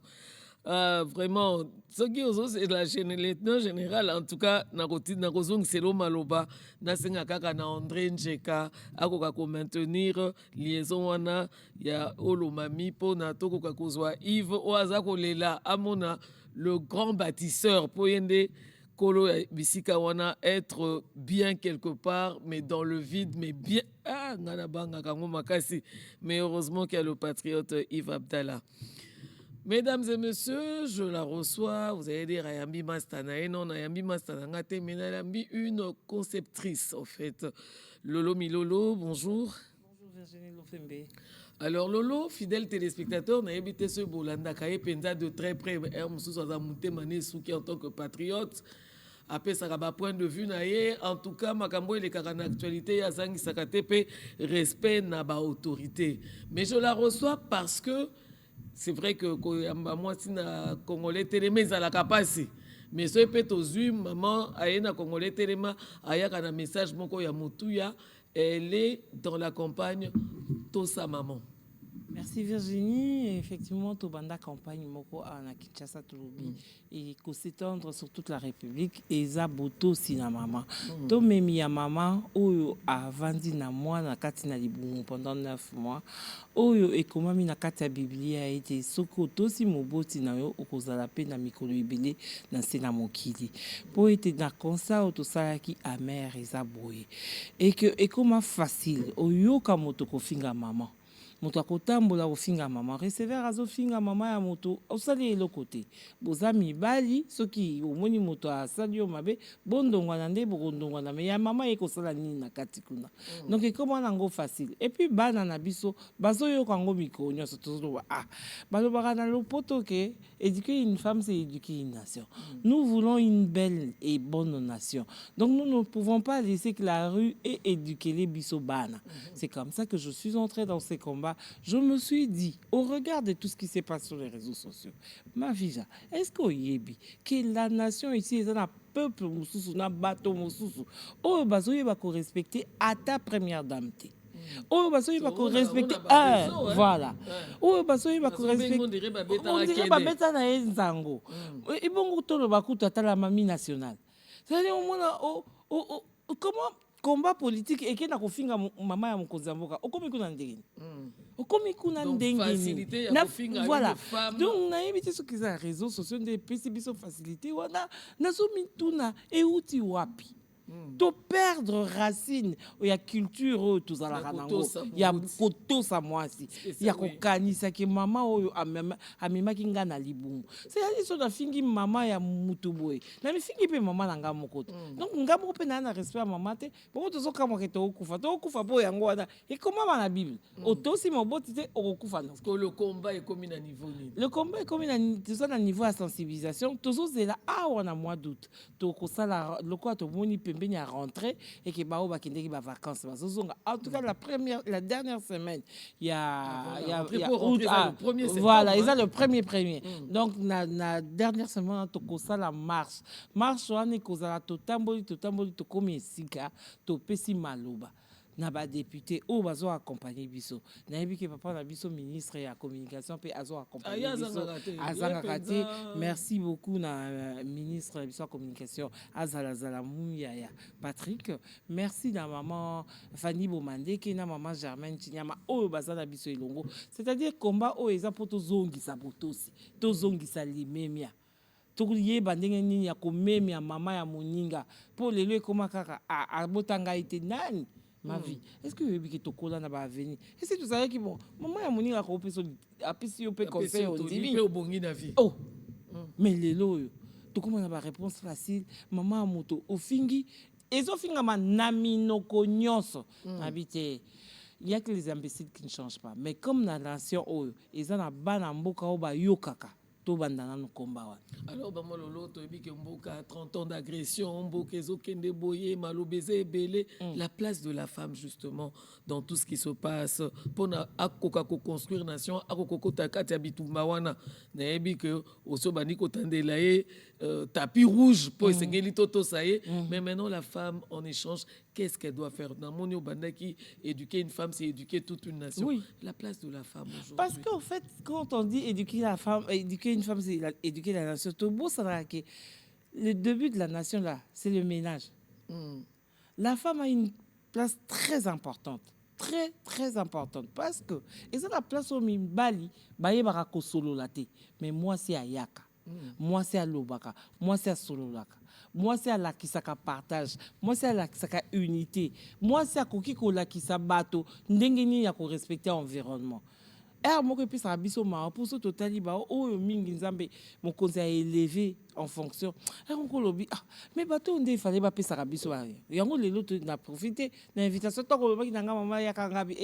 Vraiment, ce qui est la lieutenant général, en tout cas, Nakozong Selo Maloba, Nasenga Kaka na André Njeka, Akoka ko maintenir liaison wana, ya Olomami, Po Natoko Kakozwa Yves, Oazako Lela, Amona, le grand bâtisseur, Poyende. Kolo Bisika wana être bien quelque part, mais dans le vide, mais bien. Ah, mais heureusement qu'il y a le patriote Yves Abdallah. Mesdames et messieurs, je la reçois. Vous allez dire Ayambi Mastana. Non, Ayambi Mastana, mais Ayambi une conceptrice, en fait. Lolo Milolo, bonjour. Bonjour Virginie Lofembe. Alors Lolo, fidèle téléspectateur, n'a habité ce Bolanda Kaye Penza de très près, en tant que patriote. Après ça, point de vue, en tout cas, Makambo et en actualité, Yazangi Sakatepe, respect na ba autorité. Mais je la reçois parce que c'est vrai que moi, si na Congolais télémé, ça la capacité. Mais ce peut aux maman, aïe Congolais téléma, aïe un message moko ya mutuya, elle est dans la campagne Tosa maman. Merci Virginie. Effectivement, Tobanda campagne moko à Kinshasa Tolobi et qu'on s'étendre sur toute la République et Zaboto Sinamama. To memi ya mama oyo a vandi na moi na kati na libungu pendant 9 mois. Oyo ekomami na kati ya Biblia ete soko tosi moboti na yo okozala pe na mikolo ebele na sena mokili. Po ete na konsa otosalaki amer eza boye. Et que ekoma facile oyoka moto kofinga mama. Moto akotambola ofinga mama recevoir azofinga mama ya moto osali eloko te boza mibali soki omoni moto asali yo mabe bondongwa na nde bokondongwa na me ya mama ekosala nini na kati kuna donc ekoma nango facile et puis bana na biso bazoyoka ngo mikolo nyonso tozoloba balobaka na lopoto ke éduquer une femme c'est éduquer une nation. Nous voulons une belle et bonne nation, donc nous ne pouvons pas laisser que la rue ait éduqué les biso bana. C'est comme ça que je suis entrée dans ces combats. Je me suis dit, au regard de tout ce qui s'est passé sur les réseaux sociaux, ma vie, est-ce qu'on y est bien que la nation ici est un peuple moussous, un bateau moussous, oh, bazoye va respecter à ta première dame. Oh, bazoye va respecter, voilà. Oh, bazoye va respecter. On dirait babeta na enzango. Et bon, tout le bakuta ta la mamie nationale. C'est-à-dire, comment combat politique et qui n'a qu'au fin maman ya mokozamboka okomi kuna ndenge okomi kuna ndenge voilà donc na yebite ce qui za réseaux sociaux des PCB facilité wana nazo mituna e uti wapi to perdre racine ya culture oyo tozalaka nango ya kotosa mwasi ya kokanisa ke mama oyo amemaki nga na libungu c'est-à-dire so na fingi mama ya mutu boye na mifingi pe mama na nga moko donc nga moko pe na respect ya mama te boko tozokamwa ke tokufa po yango wana ekomama na Bible otosi moboti te okokufa na que le combat est comme na niveau nini le combat est comme na niveau ya sensibilisation tozozela awa na mois d'août tokosala lokwa tomoni pembeni à rentrer et que bao bakindeki ba vacances bazozonga en tout cas la dernière semaine il y a voilà ils ont le premier donc na dernière semaine tokosa la marche wana kozala totamboli to komi esika to pesi maloba na ba député o bazo accompagner biso na yebi ke papa na biso ministre ya communication pe azo accompagner biso azangakate merci beaucoup na ministre ya biso ya communication azala muya ya Patrick merci na maman Fanny Bomande ke na maman Germaine Chinyama o bazana biso elongo c'est-à-dire combat o eza poto zongisa botosi to zongisa limemia tokoyeba ndenge nini ya komemia mama ya moninga po lelo ekoma kaka abotanga ite nani ma vie. Est-ce que tu tokola na ba avenir? Est-ce que tu savais que bon maman ya moninga ko peso apisi yo pe conseil on dit au bongi na vie. Oh. Mais lelo yo tokoma na ba réponse facile maman moto ofingi ezofinga na minoko nyonso habité. Il y a que les imbéciles qui ne changent pas. Mais comme dans la nation oyo ezana bana mboka o ba yokaka to bandana no komba wa. Alors bamololo to ebi ke mboka 30 ans d'agression mboka ezokende boye malobeze ebele la place de la femme justement dans tout ce qui se passe pour akoka ko construire nation akoko takati ya bitumba wana na ebi ke osobani ko tandela ye tapis rouge pour esengeli toto saye mais maintenant la femme en échange qu'est-ce qu'elle doit faire dans mon bandaki éduquer une femme c'est éduquer toute une nation. Oui. La place de la femme aujourd'hui. Parce qu'en fait quand on dit éduquer la femme éduquer une femme c'est éduquer la nation tout beau ça que le début de la nation là c'est le ménage. La femme a une place très importante très importante parce que et c'est la place au mibali baye barako solo laté mais moi c'est ayaka moi c'est à lobaka moi c'est à sololaka moi c'est à la kisaka partage moi c'est à la kisaka unité moi c'est à koki ko la kisa bato ndenge ni ya ko respecter environnement moko puis ça biso ma pour ce total ba o mingi nzambe mon conseil a élevé en fonction on lobi mais bato ndé fallait ba pesa biso ba yango lelo to na profiter na invitation to ko loba kinanga mama ya kangabi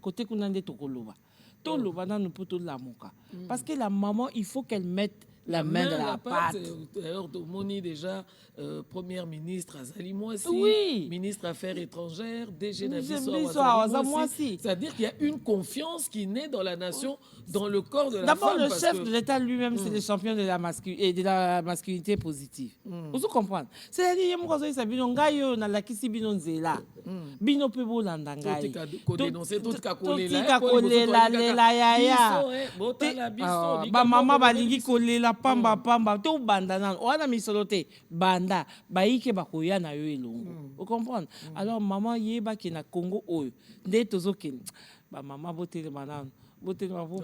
côté kuna ndé to ko loba to loba na poto la moka parce que la maman il faut qu'elle mette la main de la pâte. D'ailleurs, Moni déjà, première ministre Azali Mwasi, Oui. ministre Affaires étrangères, DG Biso Nabiso Awazali Mwasi. Mwasi. C'est-à-dire qu'il y a une confiance qui naît dans la nation, dans le corps de la D'abord, femme. le parce chef que- de l'État lui-même, c'est le champion de la masculinité positive. Vous comprenez? C'est-à-dire, il y a bino ngai yo na lakisi bino nzela. Bino pe bolanda ngai. Kodénoncer tout ka Totika kolela lela yaya. Ba mama balingi kolela pamba pamba to banda nano. Wana misolo te banda baike bakoya na yo elongo. Vous comprenez? Alors maman yeba ki na Congo oyo. Nde tozoke. Ba mama botele manano. Botelema pour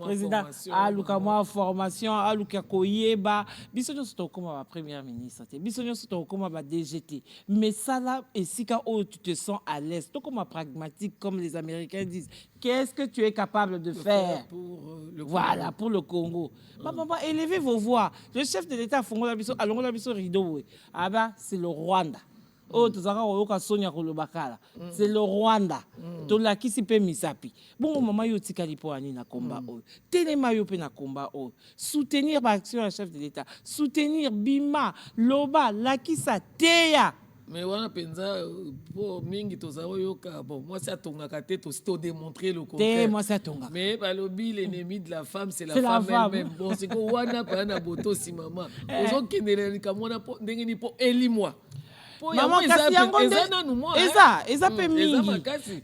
président aluka mwa formation aluka koyeba biso nyonso tokoma ba première ministre te biso nyonso tokoma ba DGT mais ça là esika où tu te sens à l'aise tokoma pragmatique comme les Américains disent qu'est-ce que tu es capable de faire pour le voilà pour le Congo maman élevez vos voix le chef de l'État fongola biso alongola biso rideau ah bah c'est le Rwanda. Oh, c'est le Rwanda. Tolakisi pe misapi. Bon, maman yo tikali po ani na combat o. Telema yo pe na combat o. Soutenir l'action du chef de l'État. Soutenir Bima, Loba, Lakisa, Teya. Mais wana penza pour mingi tozao yoka bon moi c'est atonga kate to démontrer le contraire. Moi c'est atonga. Mais balobi l'ennemi de la femme c'est la femme elle-même. Bon c'est ko wana pa na boto si maman. Ozo kenele kamona po ndenge ni po eli moi. Maman kasi yango eza pe mingi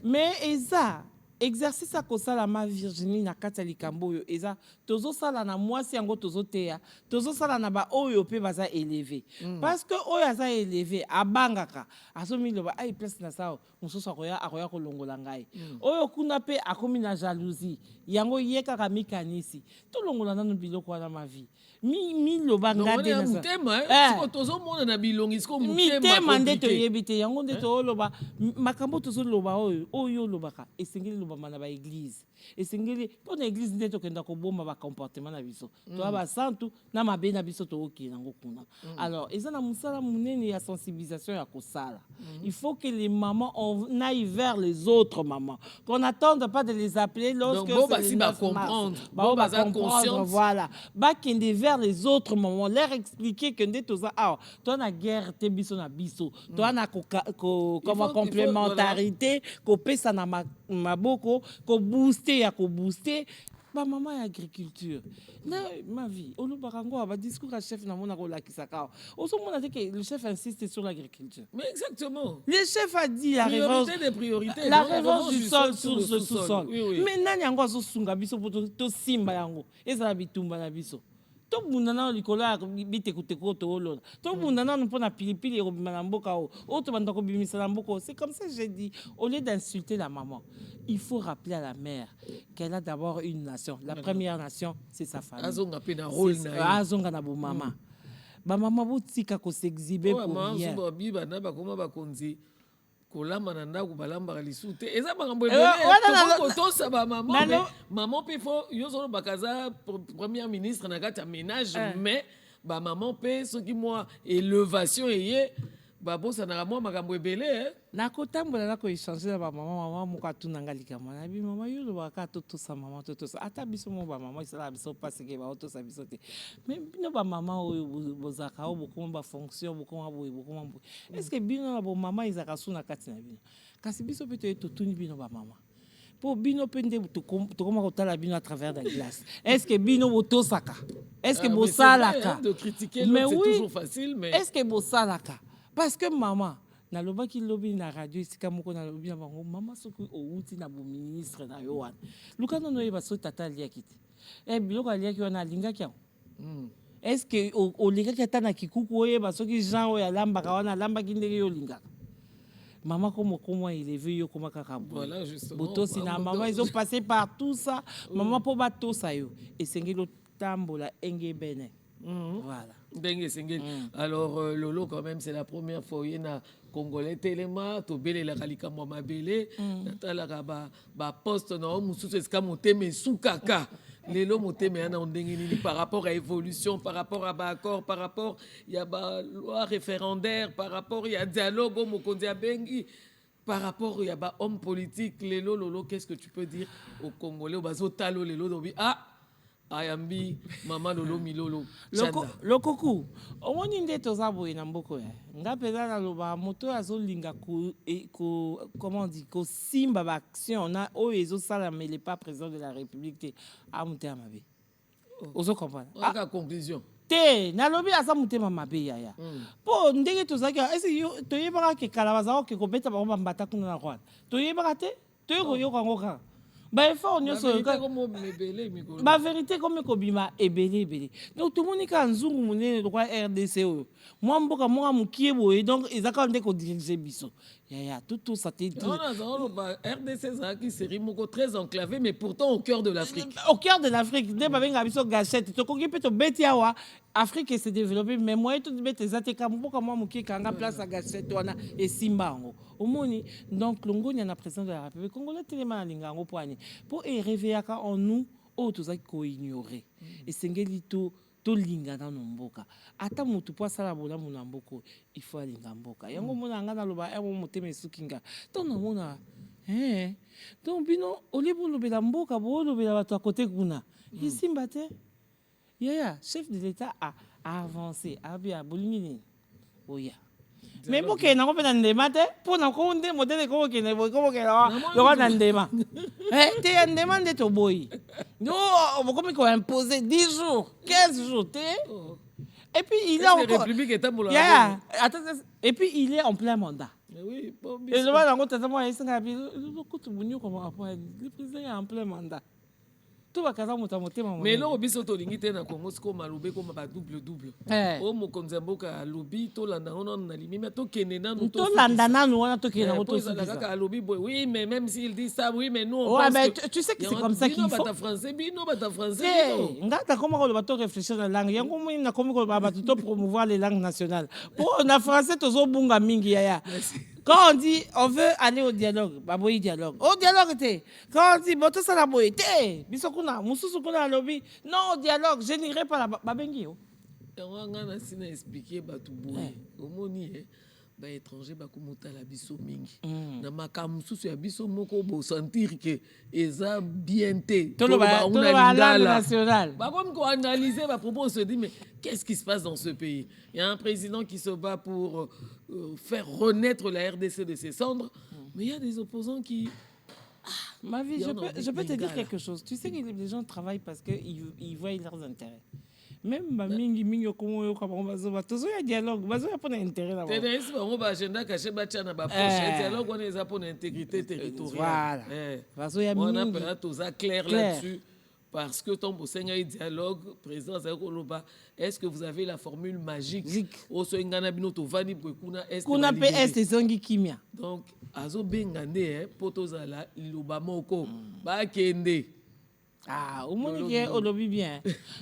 mais eza exercice à kosala ma Virginie na kati ya likambo oyo eza tozosala na mwasi yango tozoteya tozosala na ba oyo pe baza élevé parce que oyo aza élevé abangaka azomiloba ai place na sao mosusu akoya kolongola ngai oyo kuna pe akomi na jalousie yango ye kaka mikanisi tolongola nanu biloko wana ma vie miloba ngade na mutema siko tozomona na bilongi siko mutema nde toyebi te yango nde toloba makambo tozoloba oyo lobaka esengeli loba na ba église esengeli po na église nde tokenda koboma ba comportement na biso to ba santu na mabe na biso to okina ngo kuna alors eza na musala munene ya sensibilisation ya kosala il faut que les mamans on aille vers les autres mamans qu'on n'attende pas de les appeler lorsque c'est le comprendre comprendre voilà ba kende vers les autres mamans leur expliquer que nde toza toi na guerre te biso na biso toi na comme complémentarité ko pesa na maboko ko booster ya ko booster ba maman ya agriculture na ma vie olubarango ba discours à chef na mona ko lakisaka oso mona que le chef insiste sur l'agriculture mais exactement le chef a dit la revanche du sol sur le sous-sol mais nani yango azo sunga biso to simba yango ezala bitumba na biso to bunda na likolo ya bitekuteko to olona to bunda na mpona pilipili ekobima na mboka o to banda kobimisa na mboka c'est comme ça j'ai dit au lieu d'insulter la maman il faut rappeler à la mère qu'elle a d'abord une nation la première nation c'est sa famille azonga pe na rôle na azonga na bo mama ba mama botika ko s'exhiber pour rien ba biba na ba koma ba konzi kolamba na ndako balambaka lisu te eza makambo tokotosa bamama maman mpe fo yo zolo bakaza première ministre na kati ya ménage mais bamaman mpe soki mwa élevation eye babosanaka mwa makambo ebele nakotambola nakoéchange na bamama moko atunanga likambo na bi mama yo lobaka totosa mama totosa ata biso mo bamama esalaka biso paseke baotosa biso te mais bino bamama oyo bozalaka oyo bokoma bafonction bokoma boye bokoma boye est ce que bino na bomama ezalaka su na kati na bino kasi biso mpe toye totuni bino bamama po bino mpe nde tokoma kotala bino à travers la glace est ce que bino botosaka est ce que bosalaka mais oui est ce que bosalaka parce que maman nalobaki lobi na radio esika moko nalobi na bango mama soki outi na bo ministre na yo wana luka nono oyeba so tata aliaki te biloko aliaki wana alingaki yango est-ce que olingaki ata na kikuku oyeba soki jean oyo alambaka wana alambaki ndenge yo olingaka mama komo élevé yo koma kaka botosi na mama ils ont passé par tout ça mama mpo batosa yo esengeli otambola engebene voilà ndenge esengeli alors lolo quand même c'est la première fois oyena congolais telema tobelelaka likambo ya mabele natalaka baposte na o mosusu esika motema esukaka lelo motema ya na ndenge nini par rapport à évolution par rapport à baaccord par rapport ya baloi référendaire par rapport ya dialogue o mokonzi abengi par rapport ya bahomme politique lelo lolo qu'est-ce que tu peux dire au congolais bazotalo lelo dobi ayambi mama lolo milolo lokoku omoni nde toza boye na mboko ya nga mpenza naloba moto azolinga comment dit kosimba baaction na oyo ezosala mele pas président de la république te amotema mabe ozocomprendre aka conclusion te nalobi aza motema mabe yaya mpo ndenge tozalaki ese toyebaka ke kala bazalaki kobeta bango bambata kuna na rwanda toyebaka te toye koyoka yango kaka baeffort nyonso bavérité komi kobima ebele donc tomoni kaka nzungu monene lokwa rdc oyo mwa mboka moko mokie boye donc ezaka nde kodirige biso yaya totosa te rdc ezalaki série moko très enclavé mais pourtant au cœur de l'Afrique nde babengaka biso gachette tokoki mpe tobeti awa Afrique s'est développée mais moyen tout bête ezate ka mboka mwa mokie kanga place à gachette wana esimba yango omoni donc longoni na président de la république congolais telema na linga yango poani pour réveillaka en nous oyo tozaki koignorer esengeli tolingana na mboka ata motu po asala bolamu na mboka il faut alinga mboka yango mona nga naloba emo motema esuki nga to namona donc bino olie bolobela mboka bolobela bato ya kote kuna esimba te yaya chef de l'état a avancé abia bolingi nini oya mais bokende nango mpe na ndema te mpo na kongo nde modele ekobokende lokwa na ndema te ya ndema nde toboyi no bokomi koimpose 10 jours 15 jours te et puis il est encore et puis il est en plein mandat eloba nango tata mwana esenga bi kutu bunyoko le président est en plein mandat tout va kaza moto motema mais eloko biso tolingi te na Congo siko malobe koma ba double o mokonzi mboka alobi tolanda ono na limimi tokende nanu tolanda nanu wana tokende na moto kaka alobi boy oui mais même s'il dit ça oui mais nous on pense que tu sais que c'est comme ça qu'il faut bata français nga ta koma ko bato réfléchir na langue yango moni na komi ko bato to promouvoir les langues nationales pour na français tozo bunga mingi yaya. Quand on dit on veut aller au dialogue, baboyi dialogue. Au dialogue te. Quand on dit boto sala boy te. Bisokuna mususu kuna lobby. Non au dialogue, je n'irai pas là babengi yo. On a sina expliquer batu boy. Omoni ba étranger ba kumuta la biso mingi. Na makamususu ya biso moko bo sentir que eza bien te. Tolo ba national. Ba comme ko analyser ba propos on se dit mais qu'est-ce qui se passe dans ce pays? Il y a un président qui se bat pour faire renaître la RDC de ses cendres, mais il y a des opposants qui... Ma vie, je peux te dire quelque chose. Tu sais que les gens travaillent parce qu'ils voient leurs intérêts. Même mingi comme dialogue, pas d'intérêt là-bas. Agenda caché dialogue on est pour l'intégrité territoriale. Voilà. On a pas clair là-dessus. Parce que ton dialogue, président Zakoloba, est-ce que vous avez la formule magique? Donc, azo bengane potozala ilobamoko ba kende. Ah, au moins que olobi bien.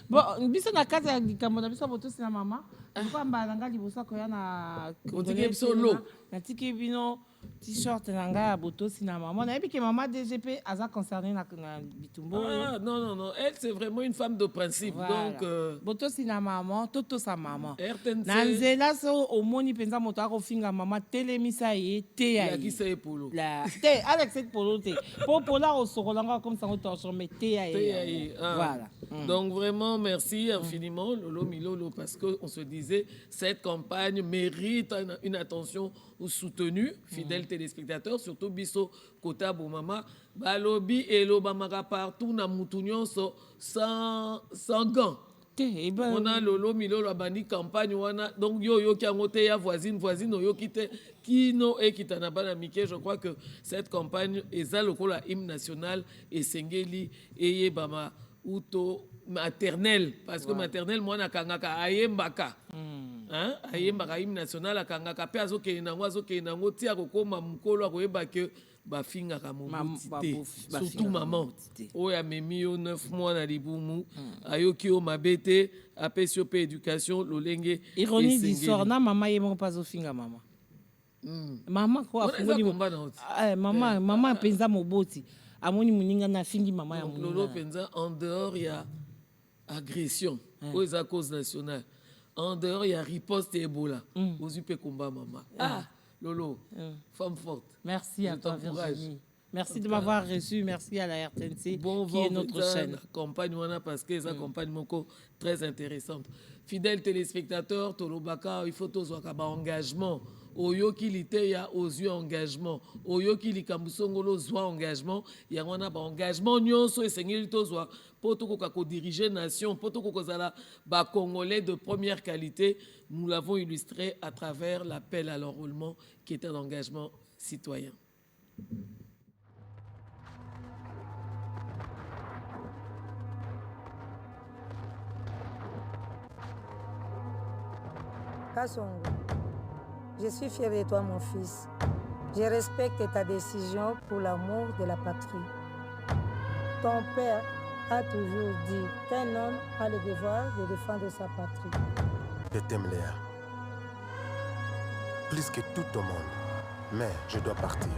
Bon, biso na kati ya likambo na biso boto sina mama. Ko mbala ngali bosa ko yana kontike solo. Na tiki bino t-shirt nanga boto sina maman na yebi que maman DGP aza concernée na bitumbo. Ah non, elle c'est vraiment une femme de principe. Voilà. Donc boto sina maman, toto sa maman. Na nzela so omoni penza moto akofinga maman telemisa ye te ya. Ya ki se polo. La te avec cette polo te. Po pola au sokolanga comme ça on torche mais te ya. Voilà. Donc vraiment merci infiniment Lolo Milolo parce que on se disait cette campagne mérite une attention soutenue, fidèles téléspectateurs, surtout biso kota bomama balobi elobamaka partout na mutunyon sans gants. On a Lolo Milolo abandi campagne wana donc yo ki angote ya voisine yo kite kino et kitana bana mike. Je crois que cette campagne eza lokola hymne national et sengeli eye bama uto maternelle parce que maternelle moi na kangaka ayembaka ayembaka hymne national akangaka pe azokende nango tia kokoma mukolo akoyeba ke bafingaka momoti surtout maman oyo amemi yo 9 mois na libumu ayoki yo mabe te apesi yo pe éducation lolenge ironie d'histoire na mama ye moko mpe azofinga mama mama ko afungoli mama mpenza moboti amoni moninga na fingi mama ya moninga lolo mpenza en dehors ya agression oyo eza cause nationale en dehors ya riposte Ebola ozwi mpe komba mama Lolo femme forte. Merci à toi Virginie. Merci de m'avoir reçu. Merci à la RTNC bon qui est notre chaîne. Campagne parce que c'est une campagne très intéressante. Fidèles téléspectateurs, Tolobaka, il faut tous avoir un engagement. Oyo ki liteya aux yeux engagement. Oyo ki likambusongolo zwa engagement. Ya wana ba engagement nyonso esengeli tozwa poto ko diriger nation, poto ko zala ba congolais de première qualité. Nous l'avons illustré à travers l'appel à l'enrôlement qui est un engagement citoyen. Kasongo, je suis fier de toi, mon fils. Je respecte ta décision pour l'amour de la patrie. Ton père a toujours dit qu'un homme a le devoir de défendre sa patrie. Je t'aime, Léa. Plus que tout au monde. Mais je dois partir.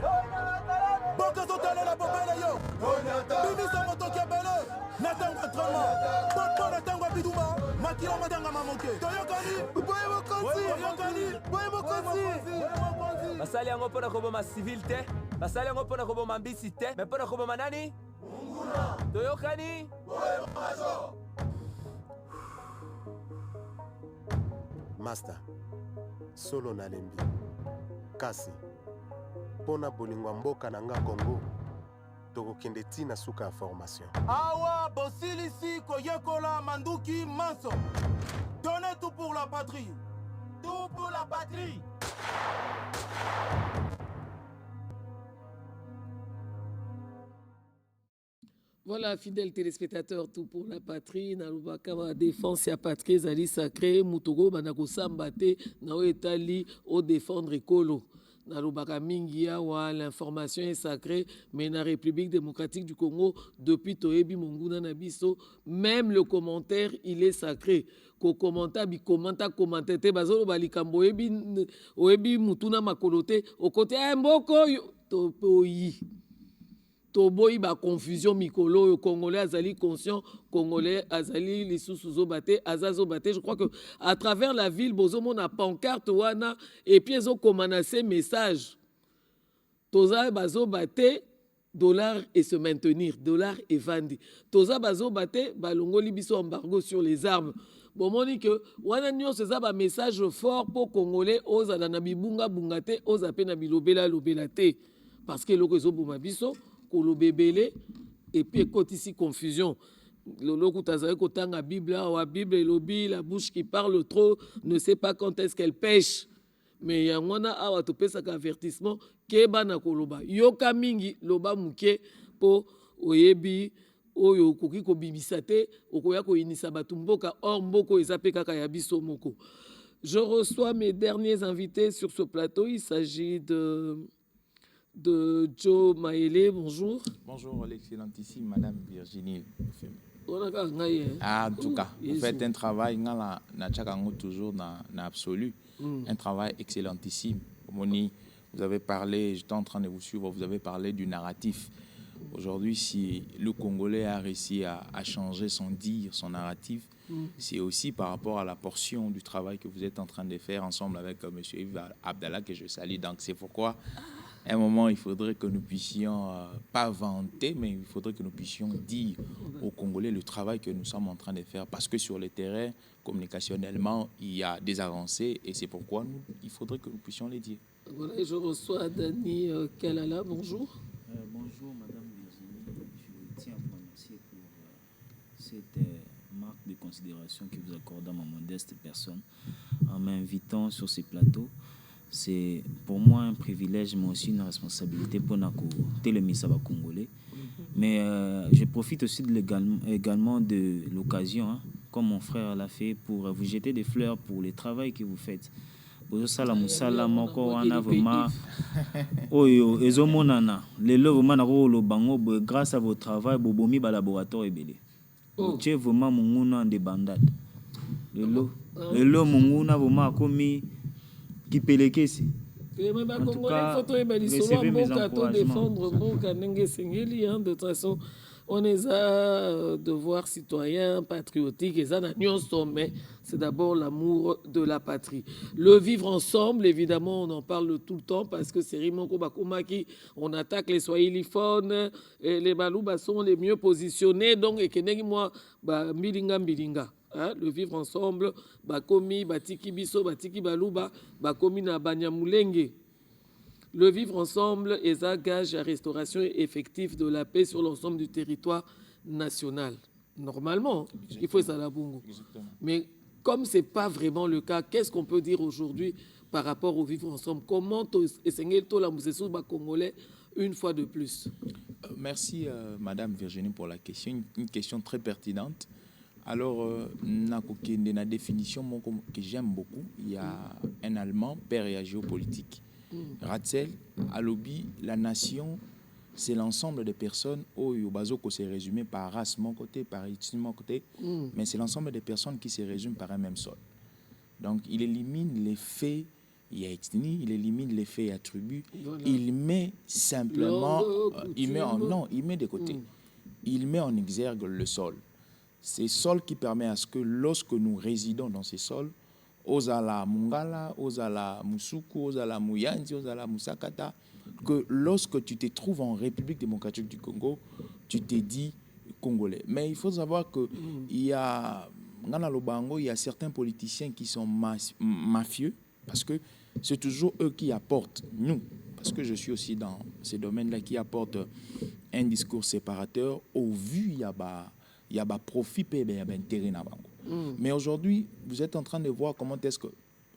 basali yango mpona koboma civil te, basali yango mpona koboma mbisi te, me mpona koboma nani? Toyokani? Master, solo nalembi kasi mpona bolingo ya mboka na nga Congo tokokende ntina suka ya formation. Awa bosilisi koyekola manduki manso. Donnez tout pour la patrie. Tout pour la patrie. Voilà, fidèles téléspectateurs, tout pour la patrie. Nalubaka défense ya patrie zali sacré. Mutogo banako sambate na etali au défendre écolo. Nalubaka mingi wa l'information est sacrée, mais na République démocratique du Congo depuis Toebi Monguna Nabiso, même le commentaire il est sacré. Ko commenta bi commenta te bazolo balikambo oebi mutuna makolote au côté mboko to poyi. Toboyi ba confusion mikolo congolais azali conscient congolais azali lisusu zobate azazo bate. Je crois que à travers la ville bozomo na pancarte wana et puis ezo komana ces messages toza bazo bate dollar et se maintenir dollar et vandi toza bazo bate balongoli biso embargo sur les armes. Bon moni que wana nyonso eza ba message fort pour congolais ozala na bibunga bungate ozape na bilobela lobela te parce que loko ezo boma biso le bébélé et puis écoute ici confusion. Lolo tazali kotanga Bible wa Bible lobi la bouche qui parle trop ne sait pas quand est-ce qu'elle pêche. Mais yangwana awa to pesa ka avertissement ke bana koloba yoka mingi loba muke po oyebi oyo koki ko bimisa te okoya ko inisa batu mboka or mboko ezape kaka ya biso moko. Je reçois mes derniers invités sur ce plateau. Il s'agit de Joe Maele, bonjour. Bonjour, l'excellentissime Madame Virginie. En tout cas, vous faites un travail, toujours dans l'absolu, un travail excellentissime. Moni, vous avez parlé, j'étais en train de vous suivre, vous avez parlé du narratif. Aujourd'hui, si le Congolais a réussi à changer son dire, son narratif, c'est aussi par rapport à la portion du travail que vous êtes en train de faire ensemble avec M. Yves Abdallah, que je salue. Donc c'est pourquoi à un moment, il faudrait que nous puissions, pas vanter, mais il faudrait que nous puissions dire aux Congolais le travail que nous sommes en train de faire. Parce que sur le terrain, communicationnellement, il y a des avancées et c'est pourquoi il faudrait que nous puissions les dire. Voilà, et je reçois Dani Kalala, bonjour. Bonjour Madame Virginie, je tiens à vous remercier pour cette marque de considération que vous accordez à ma modeste personne en m'invitant sur ces plateaux. C'est pour moi un privilège, mais aussi une responsabilité pour nous télémissa congolais. Mais je profite aussi également de l'occasion, comme mon frère l'a fait, pour vous jeter des fleurs pour le travail que vous faites. Grâce à votre travail, bobomi ba laboratoire ebele. Tu vraiment munguna de bandade. Le munguna vraiment komi qui pelekesi. En tout cas, recevez mes encouragements. De toute façon, On est à devoir citoyen, patriotique, et ça, mais c'est d'abord l'amour de la patrie. Le vivre ensemble, évidemment, on en parle tout le temps parce que c'est Rimonko Bakumaki, on attaque les swahiliphones, et les Balouba sont les mieux positionnés, donc, et Kenegi, moi, Mbilinga. Hein, le vivre ensemble, Bakomi, Batiki Biso, Batiki Balouba, Bakomi na Banyamulenge. Le vivre ensemble est un gage à restauration effective de la paix sur l'ensemble du territoire national. Normalement, il faut ça la bongo. Mais comme ce n'est pas vraiment le cas, qu'est-ce qu'on peut dire aujourd'hui par rapport au vivre ensemble? Comment essayer la Congolais une fois de plus? Merci Madame Virginie pour la question, une question très pertinente. Alors, dans la définition que j'aime beaucoup, il y a un Allemand, père et géopolitique. Ratzel, Alobi, la nation, c'est l'ensemble des personnes au Bazoko se résumé par race, mon côté, par ethnie, mon côté, mais c'est l'ensemble des personnes qui se résument par un même sol. Donc, il élimine les faits, il y a ethnie, il élimine les faits et attributs, voilà. Il met simplement, il met de côté, il met en exergue le sol. C'est le sol qui permet à ce que lorsque nous résidons dans ces sols, Ozala Mungala, Ozala Musuku, Ozala Muyanzi, Ozala Musakata, que lorsque tu te trouves en République démocratique du Congo, tu te dis congolais. Mais il faut savoir qu'il y a, il y a certains politiciens qui sont mafieux, parce que c'est toujours eux qui apportent, nous, parce que je suis aussi dans ces domaines-là, qui apportent un discours séparateur. Au vu, il y a profit, il y a intérêt. Mais aujourd'hui, vous êtes en train de voir comment est-ce que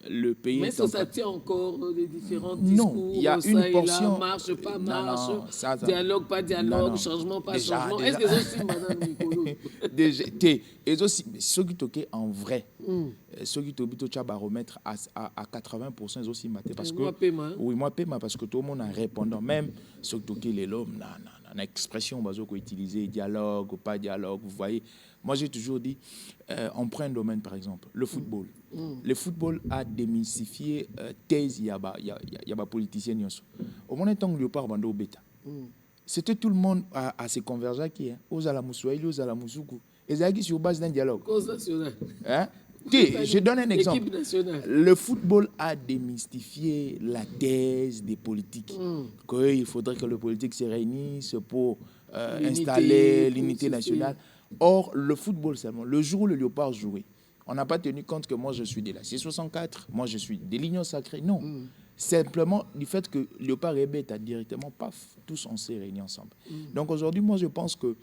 le pays... Mais ça tient encore les différents discours. Non, il y a une portion... Marche, pas marche, dialogue, pas dialogue, changement, pas changement. Est-ce que c'est aussi, Madame Nicolo? Et aussi, ce qui toquait en vrai, ce qui toquait baromètre à 80%, c'est aussi maté. Parce que, oui, moi, parce que tout le monde a répondant. Même ce qui toquait les l'homme, l'expression qu'on utilisait, dialogue ou pas dialogue, vous voyez. Moi, j'ai toujours dit, on prend un domaine, par exemple, le football. Le football a démystifié thèse, il y a politicien. Au moment où Léopard Bando Beta, c'était tout le monde à se converger qui est aux Alamoussouaïli, aux Alamoussoukou. Et ça sur base d'un dialogue. Cause nationale. Hein? Je donne un exemple. Le football a démystifié la thèse des politiques. Qu'il faudrait que les politiques se réunissent pour installer l'unité nationale. Or, le football seulement, le jour où le Léopard jouait, on n'a pas tenu compte que moi je suis de la C64, moi je suis de l'Union Sacrée. Non. Simplement du fait que Léopard et Beta directement, paf, tous on s'est réunis ensemble. Donc aujourd'hui, moi je pense que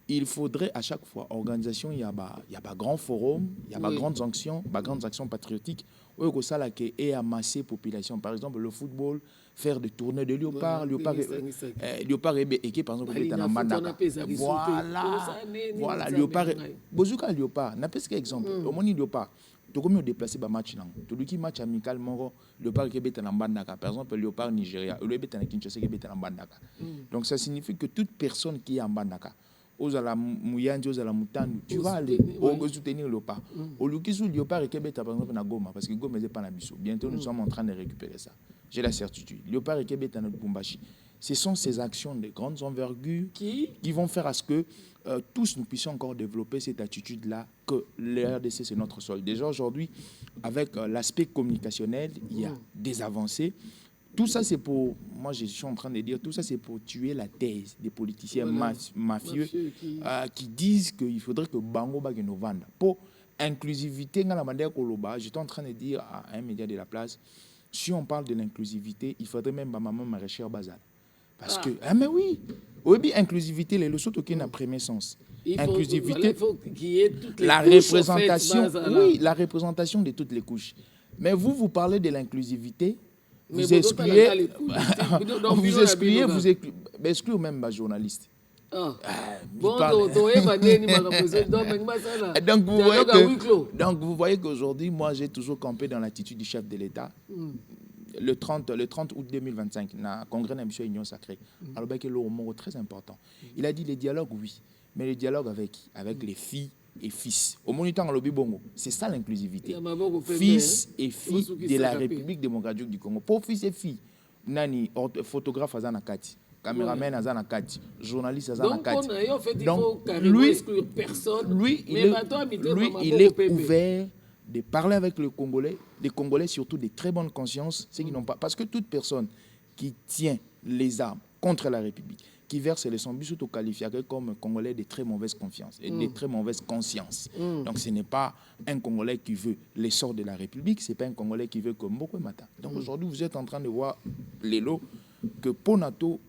il faudrait à chaque fois, organisation, il y a un grand forum, il y a grandes actions patriotiques, où il y a amasser population. Par exemple, le football, faire des tournées de Léopard, Léopard et par exemple, voilà, Léopard, Bozuka Léopard, n'a pas ce exemple. Au moins, Léopard, tu as déplacé un match, tu as match amical, Léopard qui est en Bandaka, par exemple, Léopard Nigeria, ou Léopard Kinshasa qui est en Bandaka. Donc ça signifie que toute personne qui est en Bandaka, Ozala Muyanji, Ozala Mutandu, tu vas aller soutenir Léopard. Au Lukisu, Léopard et Québec, par exemple, na Goma, parce que Goma n'est pas na Bissau. Bientôt, nous sommes en train de récupérer ça. J'ai la certitude. Léopard et Québec, na Bumbashi. Ce sont ces actions de grandes envergures qui vont faire à ce que tous nous puissions encore développer cette attitude-là, que le RDC, c'est notre sol. Déjà aujourd'hui, avec l'aspect communicationnel, il y a des avancées. Tout ça, c'est pour, moi je suis en train de dire, tout ça, c'est pour tuer la thèse des politiciens mafieux qui disent qu'il faudrait que Bango Bagé nous vende. Pour inclusivité, j'étais en train de dire à un média de la place, si on parle de l'inclusivité, il faudrait même maman Maréchère Bazal. Parce que, mais oui, inclusivité, les leçons qui ont un premier sens. Inclusivité, il faut qu'il y ait toutes les la couches, représentation, en fait, oui, la représentation de toutes les couches. Mais vous parlez de l'inclusivité. Vous excluez, vous excluez même les journalistes. Donc vous voyez qu'aujourd'hui, moi j'ai toujours campé dans l'attitude du chef de l'État. Le 30 août 2025, dans le congrès de l'Union Sacrée, alors qu'il y a un mot très important. Il a dit les dialogues, oui, mais les dialogues avec les filles et fils. Au moniteur en lobby bongo, c'est ça l'inclusivité. Fils et filles de la République démocratique du Congo. Pour fils et filles, nani photographe à Zanakati. caméraman aza na kati, journaliste aza na Donc, kati. en fait, il faut carrément exclure personne. Lui, il est ouvert de parler avec le Congolais, des Congolais surtout des très bonnes consciences, ceux qui n'ont pas, parce que toute personne qui tient les armes contre la République, qui verse les sambus, surtout qualifié comme Congolais de très mauvaise confiance et de très mauvaise conscience. Donc ce n'est pas un Congolais qui veut l'essor de la République, ce n'est pas un Congolais qui veut que Mboko Mata. Donc aujourd'hui, vous êtes en train de voir les lots que Ponato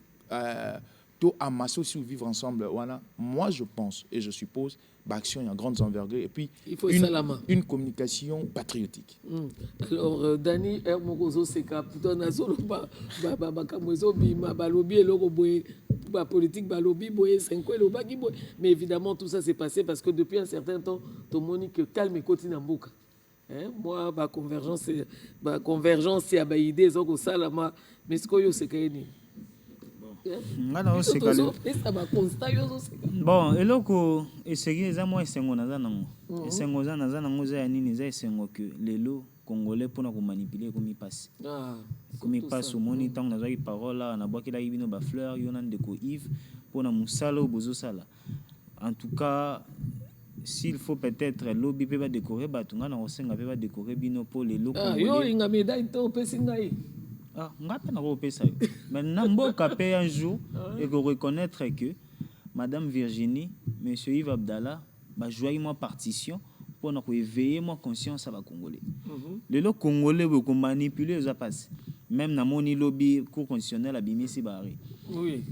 tout amasser aussi ou vivre ensemble. Voilà. Moi, je pense et je suppose l'action est en grande envergure et puis une communication patriotique. Alors, Dani Hermogozo Seka, plutôt Nazolo, Bakamozo, Bima, Balobi, et Loroboé, politique, Balobi, Boé, Senko, Lobagi, Boé. Mais évidemment, tout ça s'est passé parce que depuis un certain temps, Tomonique calme et continue en boucle. Moi, ma convergence, c'est à idée, Zoko Salama, mais ce que yo c'est qu'il bon eloko esegi eza mwa esengo naza nango esengo eza naza nango eza ya nini eza esengo ke lelo congolais mpona komanipule ekomi mpasi ekomi mpasi omoni ntango nazwaki parole awa nabwakelaki bino bafleur yo na ndeko Yves mpona mosala oyo bozosala en tout cas s'il faut peut-être lobi mpe badécorer bato ngai na kosenga mpe badécorer bino mpo lelo yo inga médaille te opesi ngai nga mpe nakopesa yo maintenant mboka mpe un jour ekoreconnaître que madame Virginie monsieur Yves Abdallah bajwaki mwa partition mpona koéveiller mwa conscience ya bacongolais lelo congolais bokomanipule eza mpasi même namoni lobi cour constitutionnel abimisi bare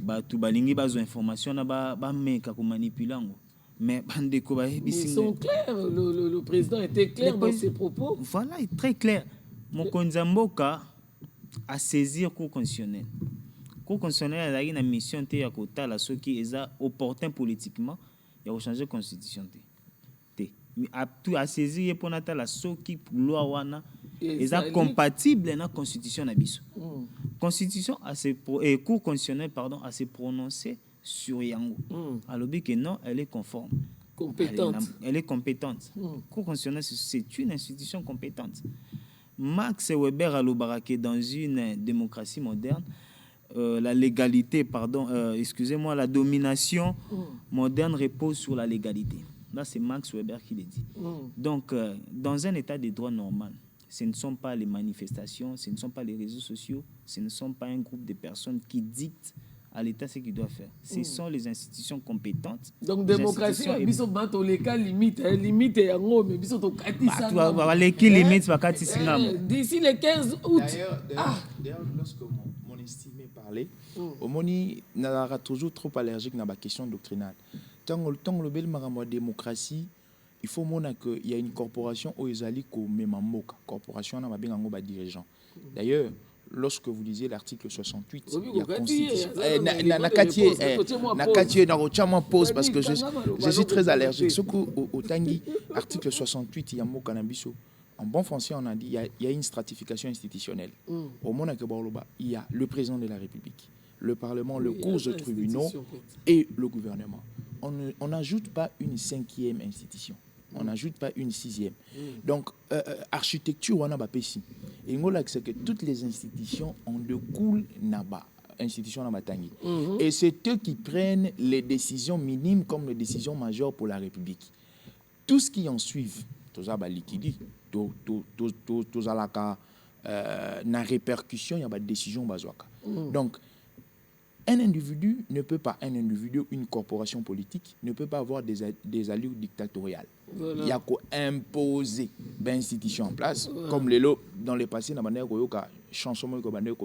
bato balingi bazwa information na bameka komanipule yango mais bandeko bayebisi ils sont clairs, le président était clair dans ses propos. Voilà, très clair. Mokonzi ya mboka à saisir cour constitutionnelle. Cour constitutionnelle a une mission te ya kotala soki eza opportun politiquement ya ko changer constitution te. Mais à saisir pour natala soki loi wana eza compatible na constitution na biso. Constitution a se cour constitutionnelle pardon a se prononcer sur yango. Alobi que non, elle est conforme. Compétente. Elle est compétente. Cour constitutionnelle c'est une institution compétente. Max Weber alobara que dans une démocratie moderne, la légalité, pardon, excusez-moi, la domination moderne repose sur la légalité. Là, c'est Max Weber qui le dit. Donc, dans un état de droit normal, ce ne sont pas les manifestations, ce ne sont pas les réseaux sociaux, ce ne sont pas un groupe de personnes qui dictent à l'État ce qu'il doit faire. Ce sont les institutions compétentes. Donc, démocratie, biso bato leka limite ya ngome, biso to katisa. D'ici le 15 août. D'ailleurs, lorsque mon estimé parlait, Omoni n'a toujours trop allergique dans la question doctrinale. Tant le bel marambo démocratie, il faut montrer qu'il y a une corporation où ils allaient comme Mamoka, corporation n'a pas bien un dirigeant. D'ailleurs, lorsque vous lisez l'article 68, il y a constitution. Pause parce que je suis très allergique. Ce au Tanguy, article 68, il y a mot cannabis. En bon français, on a dit il y a une stratification institutionnelle. Au Monaco, il y a le président de la République, le Parlement, le cours de tribunaux et le gouvernement. On n'ajoute pas une cinquième institution. On n'ajoute pas une sixième. Donc, architecture, on a pas ici. Et on a que toutes les institutions en découlent naba. Institution Nabatangi. Et c'est eux qui prennent les décisions minimes comme les décisions majeures pour la République. Tout ce qui en suit, tout ça va liquider. Tout ça na répercussion, il y a des décisions bazoaka. Donc, un individu, une corporation politique ne peut pas avoir des allures dictatoriales. Voilà. Il y a qu'à imposer des institutions en place, comme les lots dans le passé, il y a chanson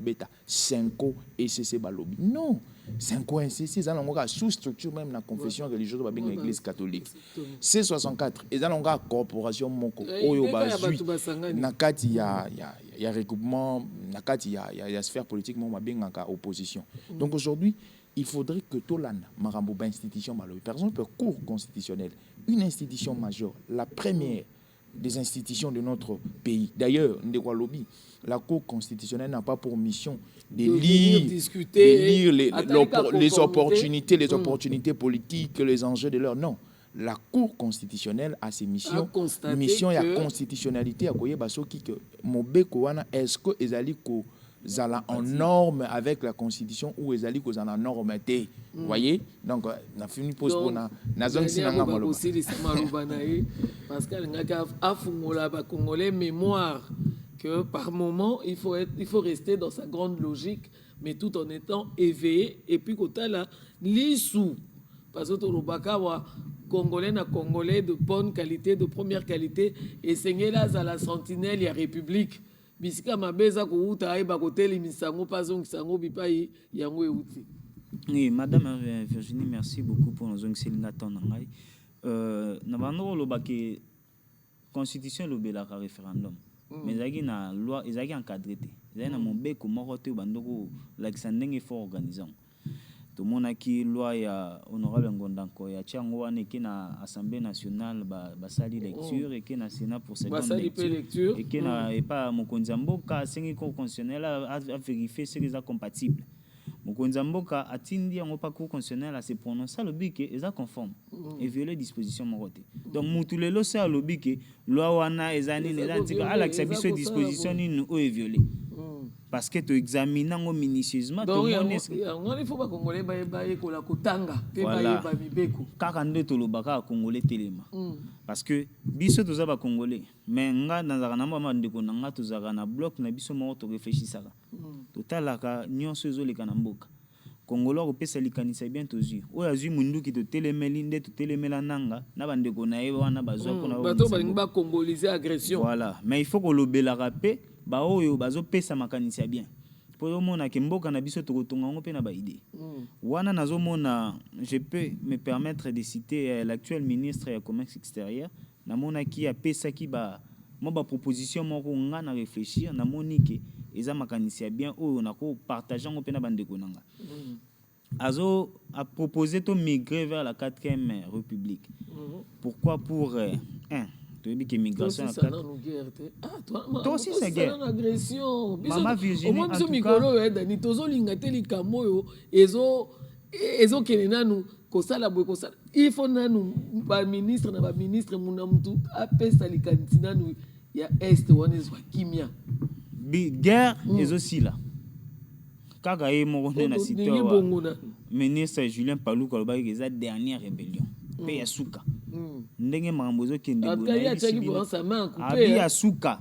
beta 5 et CC Balobi. Non, 5 et CC, ils ont une sous-structure même dans la confession religieuse de l'Église catholique. C64, ils ont une corporation moko. Il y a recoupement, il y a sphère politique, il y a opposition. Donc aujourd'hui, il faudrait que Tolana, Marambo, institution, par exemple, cour constitutionnelle, une institution majeure, la première des institutions de notre pays. D'ailleurs, la Cour constitutionnelle n'a pas pour mission de lire les opportunités politiques, les enjeux de l'heure. Non. La Cour constitutionnelle a ses missions. Mission et constitutionnalité à Koye Basoki que Mobeko wana est-ce que ezali ko zala en norme avec la constitution ou ezali ko zala norme té. Vous voyez? Donc na fini pose pour na zone sinanga maloba. Parce que ngaka afungola ba congolais mémoire que par moment il faut rester dans sa grande logique mais tout en étant éveillé et puis kota la lisou parce que torobaka wa congolais na congolais de bonne qualité de première qualité et sengela za la sentinelle ya république bisika mabeza ko uta ay ba kotel misango pasong sango bipai yango euti. Oui, Madame Virginie, merci beaucoup pour nos onselinga tonangai. Na bando lo ba ke constitution lo bela ka référendum. Mais ezaki na loi ezaki encadré te. Ezaki na mobeko moko te bandoko lakisa ndenge fort organisant. Tomonaki loi ya honorable Ngondanko ya tiango wana ke na Assemblée nationale basali lecture et ke na Sénat pour seconde lecture et ke na et pas mokonzi mboka sengi constitutionnel a vérifier ce qui est compatible. Mokonzi mboka atindi yango pas constitutionnel à se prononcer le but que est conforme et violer disposition morote. Donc mutulelo c'est le but que loi wana ezani les antika à l'acceptation disposition ni ou est violé. Parce que tu examines minutieusement tout le monde il faut pas congolais ba ekola kotanga te ba ba mibeko kaka nde to lobaka congolais telema parce que biso toza ba congolais mais nga dans na mama ndeko nga tozaka na bloc na biso mo to réfléchissaka totalaka nyonso ezoleka na mboka congolais ko pesa likanisa bien tozu o azui mundu ki to telemeli nde to telemela nanga na bandeko na ye wana bazwa ko na bato ba congoliser agression voilà mais il faut ko lobela rapé ba oyo bazo pesa makanisi bien pour mona ke mboka na biso to kotonga ngo pe na ba idée wana nazo mona je peux me permettre de citer l'actuel ministre ya commerce extérieur na mona ki a pesa ki ba mo ba proposition moko nga na réfléchir na monike eza makanisi bien oyo na ko partager ngo pe na bandeko nanga azo a proposé to migrer vers la 4e république pourquoi pour tu dis que migration toi aussi c'est guerre agression Maman Virginie en tout cas ni tozolinga te likambo yo ezo kenenanu kosala boy kosala il faut nanu ba ministre na ba ministre muna mtu apesa likanisi nanu ya est wanezwa kimia guerre ezo là kaka ye moko na cité ministre Julien Paluku alobaki que eza dernière rébellion pe ya suka ndenge makambo ezokende abi ya suka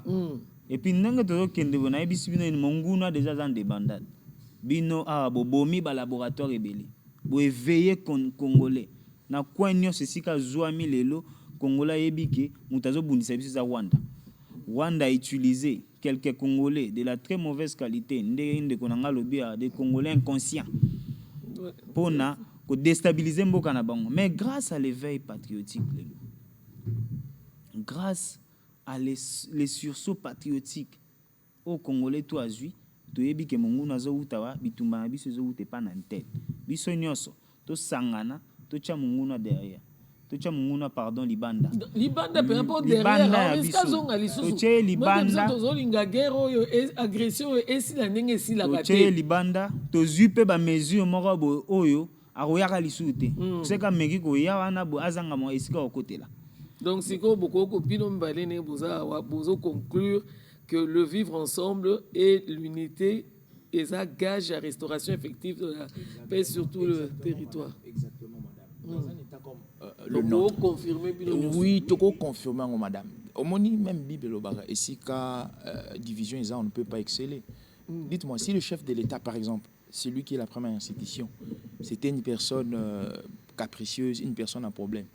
et puis ndenge tozokende bona ebisi bino monguna déjà dans des bandades bino bobomi ba laboratoire ebele bo éveiller congolais na kwa nyonso esika zwami lelo congolais yebike mutazo bundisa biso za Rwanda a utilisé quelques congolais de la très mauvaise qualité ndenge konanga lobia des congolais inconscients pour na ko déstabiliser mboka na bango mais grâce à l'éveil patriotique grâce à les sursauts patriotiques au congolais to azui to yebi ke mongu nazo utawa bitumba na biso zo ute pa na tête biso nyonso to sangana to cha mongu na derrière to cha mongu na pardon libanda peu importe derrière risque zonga lisusu to libanda to zolinga guerre oyo agression et si la ndenge si la kate to libanda to zupe ba mesure moko bo oyo aroyaka lisusu te seka meki ko ya wana bo azanga mo esika okotela. Donc si ko boko ko pino mbalene bozo conclure que le vivre ensemble et l'unité et ça gage la restauration effective de la paix sur tout le territoire. Exactement madame. Dans un état comme le nôtre. Confirmer oui, toko confirmer madame. Au moni même Bible lobaka et si ka division on ne peut pas exceller. Dites-moi si le chef de l'État par exemple, celui qui est la première institution, c'était une personne capricieuse, une personne à problème.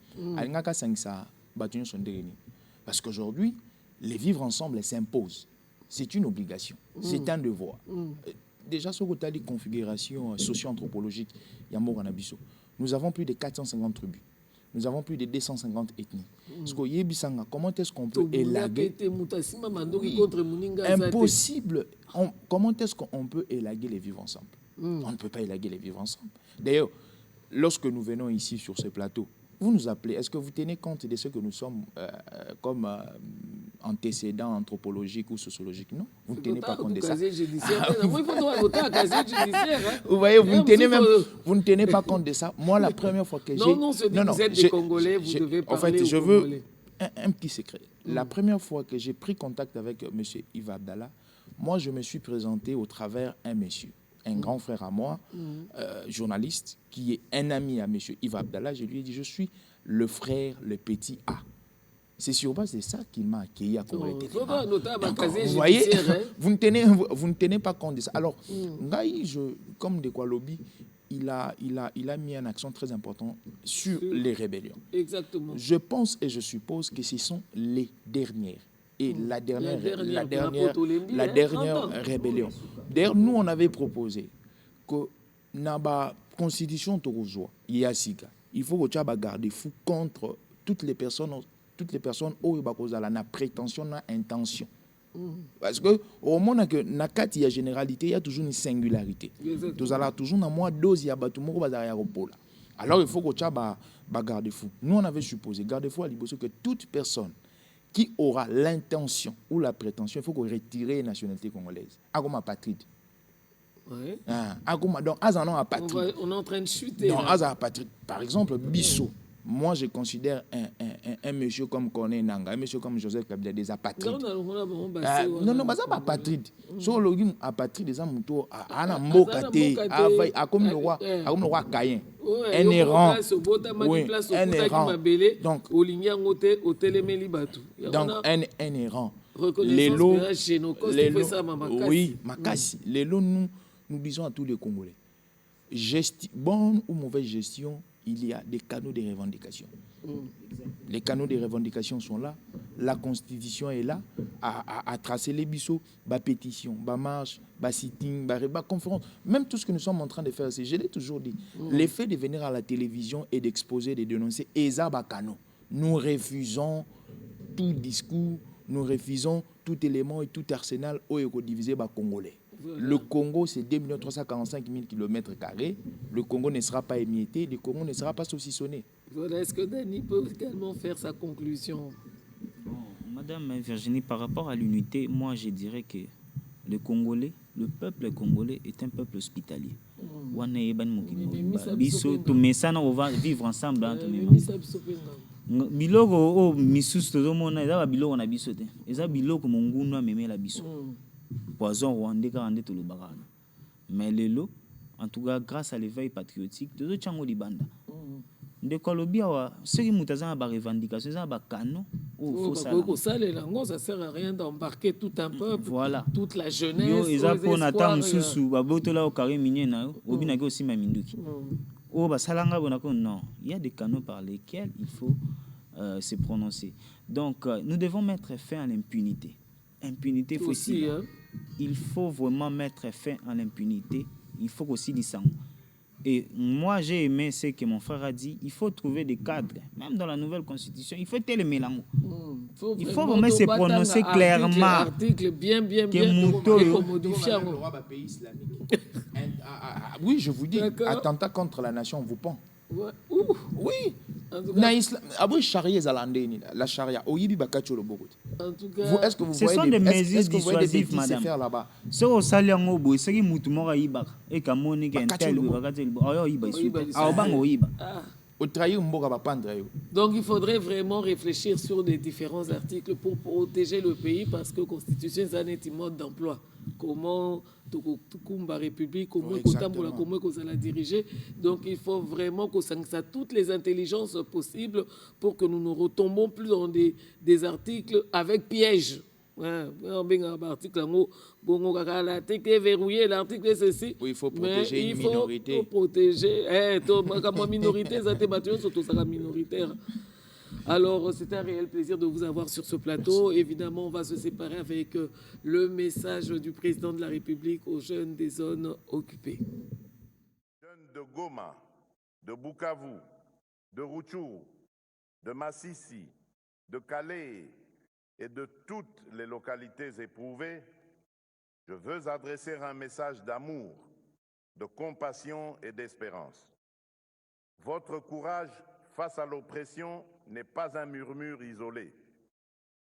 Parce qu'aujourd'hui, les vivre ensemble s'impose. C'est une obligation, c'est un devoir. Déjà, sur le configuration socio-anthropologique, nous avons plus de 450 tribus. Nous avons plus de 250 ethnies. Comment est-ce qu'on peut élaguer impossible. Comment est-ce qu'on peut élaguer les vivre ensemble? On ne peut pas élaguer les vivre ensemble. D'ailleurs, lorsque nous venons ici sur ce plateau, vous nous appelez, est-ce que vous tenez compte de ce que nous sommes comme antécédents anthropologiques ou sociologiques? Non, vous ne tenez pas compte de ça. Vous voyez, vous ne tenez pas compte de ça. Moi, la première fois que j'ai... Non, vous êtes des Congolais, vous devez parler aux Congolais. un petit secret. La première fois que j'ai pris contact avec M. Yves Abdallah, moi, je me suis présenté au travers un monsieur, un grand frère à moi, journaliste, qui est un ami à M. Yves Abdallah. Je lui ai dit, je suis le frère, le petit A. C'est sur base de ça qu'il m'a accueilli à Congolais Téléma. Vous voyez, vous ne tenez pas compte de ça. Alors, Ngaï, comme de quoi lobby, il a mis un accent très important sur les rébellions. Exactement. Je pense et je suppose que ce sont les dernières. Et la dernière rébellion. D'ailleurs, nous, on avait proposé que dans la constitution torozoa, il y a Siga. Il faut que tu aies garder fou contre toutes les personnes où il y a prétention, intention. Parce que au moment que il y a généralité, il y a toujours une singularité. Nous allons toujours dans moi dose il y a alors il faut que tu aies garder fou. Nous, on avait supposé garder fou à l'Iboso que toute personne qui aura l'intention ou la prétention, il faut qu'on retire la nationalité congolaise. Agoma apatride. Oui. Donc, on est en train de chuter. Non, par exemple, Bissot. Moi, je considère un monsieur comme Corné Nanga, un monsieur comme Joseph Kabila des apatrides. Non, pas apatride. Sur le gym apatride des amuto, ana mbokate, a comme le roi Caïn. Un errant. Oui, un errant. Donc, un errant. Les lots, oui, Makassi. Les lots, nous disons à tous les Congolais, bonne ou mauvaise gestion, il y a des canaux de revendication. Les canaux de revendication sont là. La Constitution est là à tracer les bisous, la pétition, la marche, la sitting, la conférence. Même tout ce que nous sommes en train de faire, je l'ai toujours dit, l'effet de venir à la télévision et d'exposer, de dénoncer, nous refusons tout discours, nous refusons tout élément et tout arsenal où il faut diviser les Congolais. Voilà. Le Congo, c'est 2 345 000 km². Le Congo ne sera pas émietté, le Congo ne sera pas saucissonné. Voilà. Est-ce que Dani peut également faire sa conclusion? Madame Virginie, par rapport à l'unité, moi je dirais que le Congolais, le peuple congolais est un peuple hospitalier. On va vivre ensemble. Biloko misusu tozomona eza biloko na biso te. Eza biloko mongunu amemela biso. Poison rwandais quand on est tout le baran. Mais les lots, en tout cas grâce à l'éveil patriotique, de autres chango di banda. De Colombia, ceux qui m'ont à la revendication, c'est un canon. Ça sert à rien d'embarquer tout un peuple, voilà. Toute la jeunesse. Ils ont attend sous babotola au carré minier na au binako aussi maminduki. Oh basalanga bonako non, il y a des canaux par lesquels il faut se prononcer. Donc nous devons mettre fin à l'impunité. Impunité aussi. Il faut vraiment mettre fin à l'impunité. Il faut aussi dire ça. Et moi, j'ai aimé ce que mon frère a dit. Il faut trouver des cadres, même dans la nouvelle constitution. Il faut tellement mélanger. Il faut vraiment se prononcer clairement. Article bien modifié. Oui, je vous dis, attentat contre la nation, vous pensez. Oui. La charia en tout cas, ce sont des mesures dissuasives, madame. Ce au salaire ngobo, c'est qui mutumora iba et kamoni kentel bakatel ayo iba isu. Aobango iba. Donc il faudrait vraiment réfléchir sur des différents articles pour protéger le pays parce que la Constitution c'est un mode d'emploi. Comment la République, comment la diriger. Donc il faut vraiment que ça toutes les intelligences possibles pour que nous ne retombons plus dans des articles avec piège. L'article est verrouillé, l'article est ceci. Oui, il faut protéger une minorité. Il faut protéger. Minorité, minoritaire. Alors, c'est un réel plaisir de vous avoir sur ce plateau. Merci. Évidemment, on va se séparer avec le message du président de la République aux jeunes des zones occupées. Jeunes de Goma, de Bukavu, de Rutshuru, de Massissi, de Calais et de toutes les localités éprouvées, je veux adresser un message d'amour, de compassion et d'espérance. Votre courage face à l'oppression n'est pas un murmure isolé.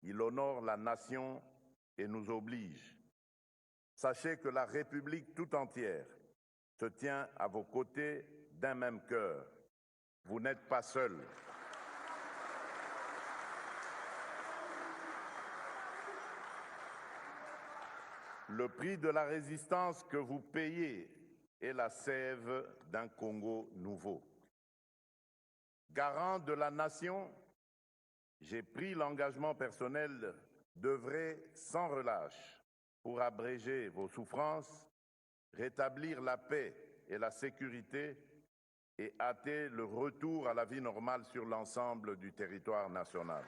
Il honore la nation et nous oblige. Sachez que la République tout entière se tient à vos côtés d'un même cœur. Vous n'êtes pas seuls. Le prix de la résistance que vous payez est la sève d'un Congo nouveau. Garant de la nation, j'ai pris l'engagement personnel d'œuvrer sans relâche pour abréger vos souffrances, rétablir la paix et la sécurité et hâter le retour à la vie normale sur l'ensemble du territoire national.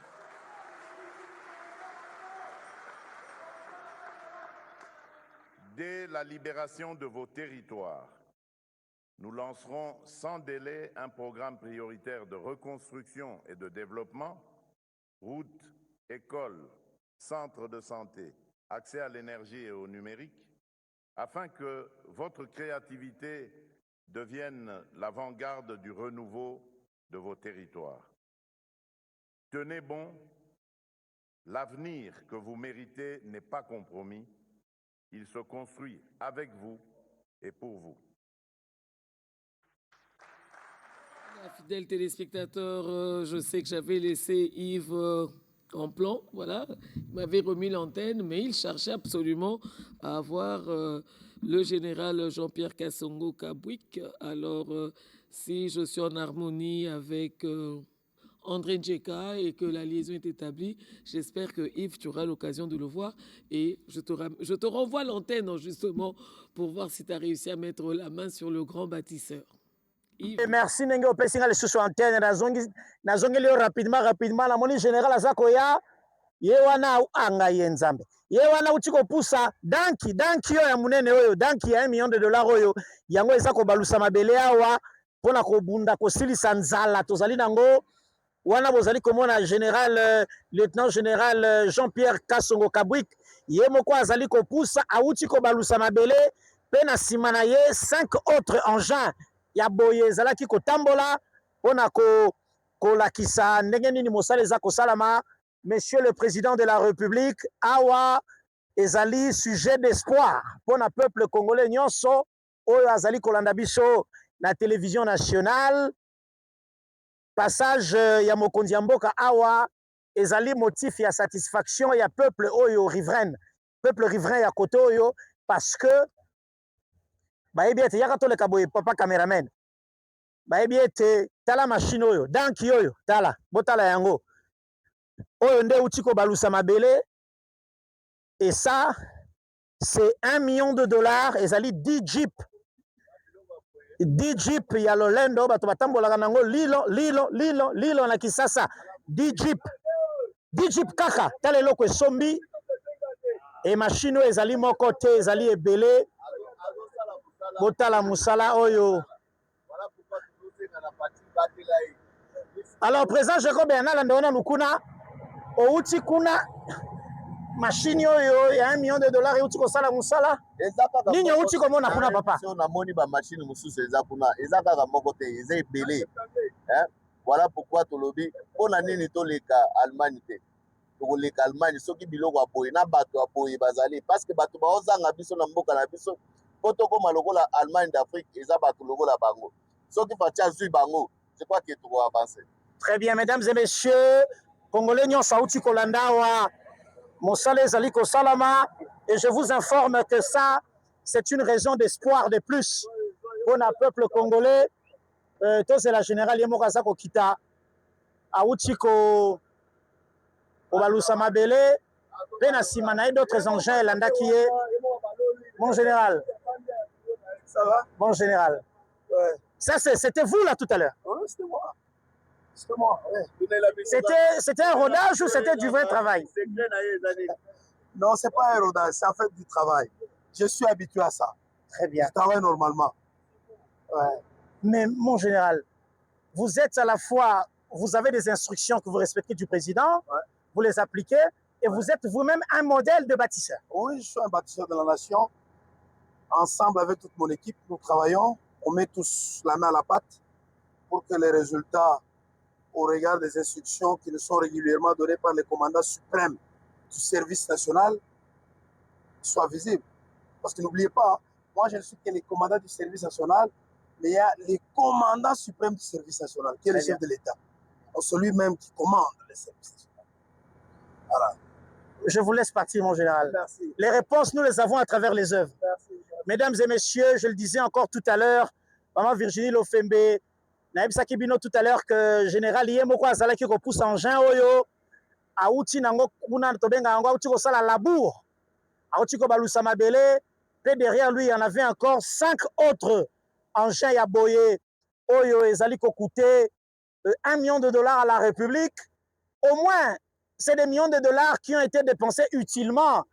Dès la libération de vos territoires, nous lancerons sans délai un programme prioritaire de reconstruction et de développement, routes, écoles, centres de santé, accès à l'énergie et au numérique, afin que votre créativité devienne l'avant-garde du renouveau de vos territoires. Tenez bon, l'avenir que vous méritez n'est pas compromis, il se construit avec vous et pour vous. Fidèles téléspectateurs, je sais que j'avais laissé Yves en plan, voilà, il m'avait remis l'antenne, mais il cherchait absolument à avoir le général Jean-Pierre Kassongo Kabwik. Alors, si je suis en harmonie avec André Djeka et que la liaison est établie, j'espère que Yves, tu auras l'occasion de le voir et je te renvoie l'antenne justement pour voir si tu as réussi à mettre la main sur le grand bâtisseur. Et merci ndenge opesi nga lisusu antenne nazongeli yo rapidement namoni général aza koya ye wana anga ye nzambe ye wana uti kopusa danki oyo ya munene oyo danki ya $1 million oyo yango eza kobalusa mabele awa mpona kobunda kosilisa nzala tozali nango wana bozali komona général lieutenant général Jean-Pierre Kassongo Kabwik ye moko azali kopusa auti kobalusa mabele mpe na nsima na ye 5 autres engins ya boye ezalaki kotambola mpona kolakisa ndenge nini mosala eza kosalama. Monsieur le président de la République, awa ezali sujet d'espoir mpona peuple congolais nyonso oyo azali kolanda biso na télévision nationale. Passage ya mokonzi ya mboka awa ezali motif ya satisfaction ya peuple oyo riverain ya kote oyo parce que bayebi ete yaka toleka boye papa cameraman bayebi ete tala machine oyo danki oyo tala botala yango oyo nde uti kobalusa mabele et ça c'est $1 million ezali 10 jeep ya lolendo bato batambolaka nango lilo na Kisasa 10 jeep kaka tala eloko esombi e machine oyo ezali moko te ezali ebele botala musala oyo. Alors président Jacob Bernal ndona lukuna outi kuna machine oyo ya $1 million euti kosala musala nini outi komona kuna papa namoni ba machine mosusu eza kuna eza kaka moko te eza ebele voilà pourquoi tolobi mpona nini toleka Allemagne te tokoleka Allemagne soki biloko ya boye na bato ya boye bazali parce que bato baozanga biso na mboka na biso po tokóma lokola Allemagne d'Afrique eza bato lokola bango soki faci azwi bango je crois que toko avancer. Très bien, mesdames et messieurs, Congolais nyonso auti kolanda awa mosala ezali kosalama et je vous informe que ça c'est une raison d'espoir de plus pour le peuple congolais. C'est la générale yemoko aza kokita auti kobalusa mabele mpe na nsima na ye d'autres engins elandaki ye. Mon général, ça va? Bon général, ouais. Ça c'était vous là tout à l'heure? Oui, c'était moi. C'était moi, ouais. C'était un rodage ou c'était du vrai travail? Non, c'est pas un rodage, c'est en fait du travail. Je suis habitué à ça. Très bien. Je travaille normalement. Ouais. Mais mon général, vous êtes à la fois, vous avez des instructions que vous respectez du président, ouais. Vous les appliquez, et ouais. Vous êtes vous-même un modèle de bâtisseur. Oui, je suis un bâtisseur de la nation. Ensemble avec toute mon équipe, nous travaillons. On met tous la main à la pâte pour que les résultats, au regard des instructions qui nous sont régulièrement données par les commandants suprêmes du service national, soient visibles. Parce que n'oubliez pas, moi je ne suis que le commandant du service national, mais il y a les commandants suprêmes du service national, qui est le chef de l'État. Celui même qui commande le service national. Voilà. Je vous laisse partir, mon général. Merci. Les réponses, nous les avons à travers les œuvres. Merci. Mesdames et messieurs, je le disais encore tout à l'heure, maman Virginie Lofembe, naebisaki bino tout à l'heure que général Yemoko azalaki ko pousse engin oyo auti nango kuna tobenga yango auti ko sala labour. Auti ko balusa mabele, puis derrière lui il y en avait encore 5 autres engins ya boye oyo ezali ko coûter $1 million à la République. Au moins, c'est des millions de dollars qui ont été dépensés utilement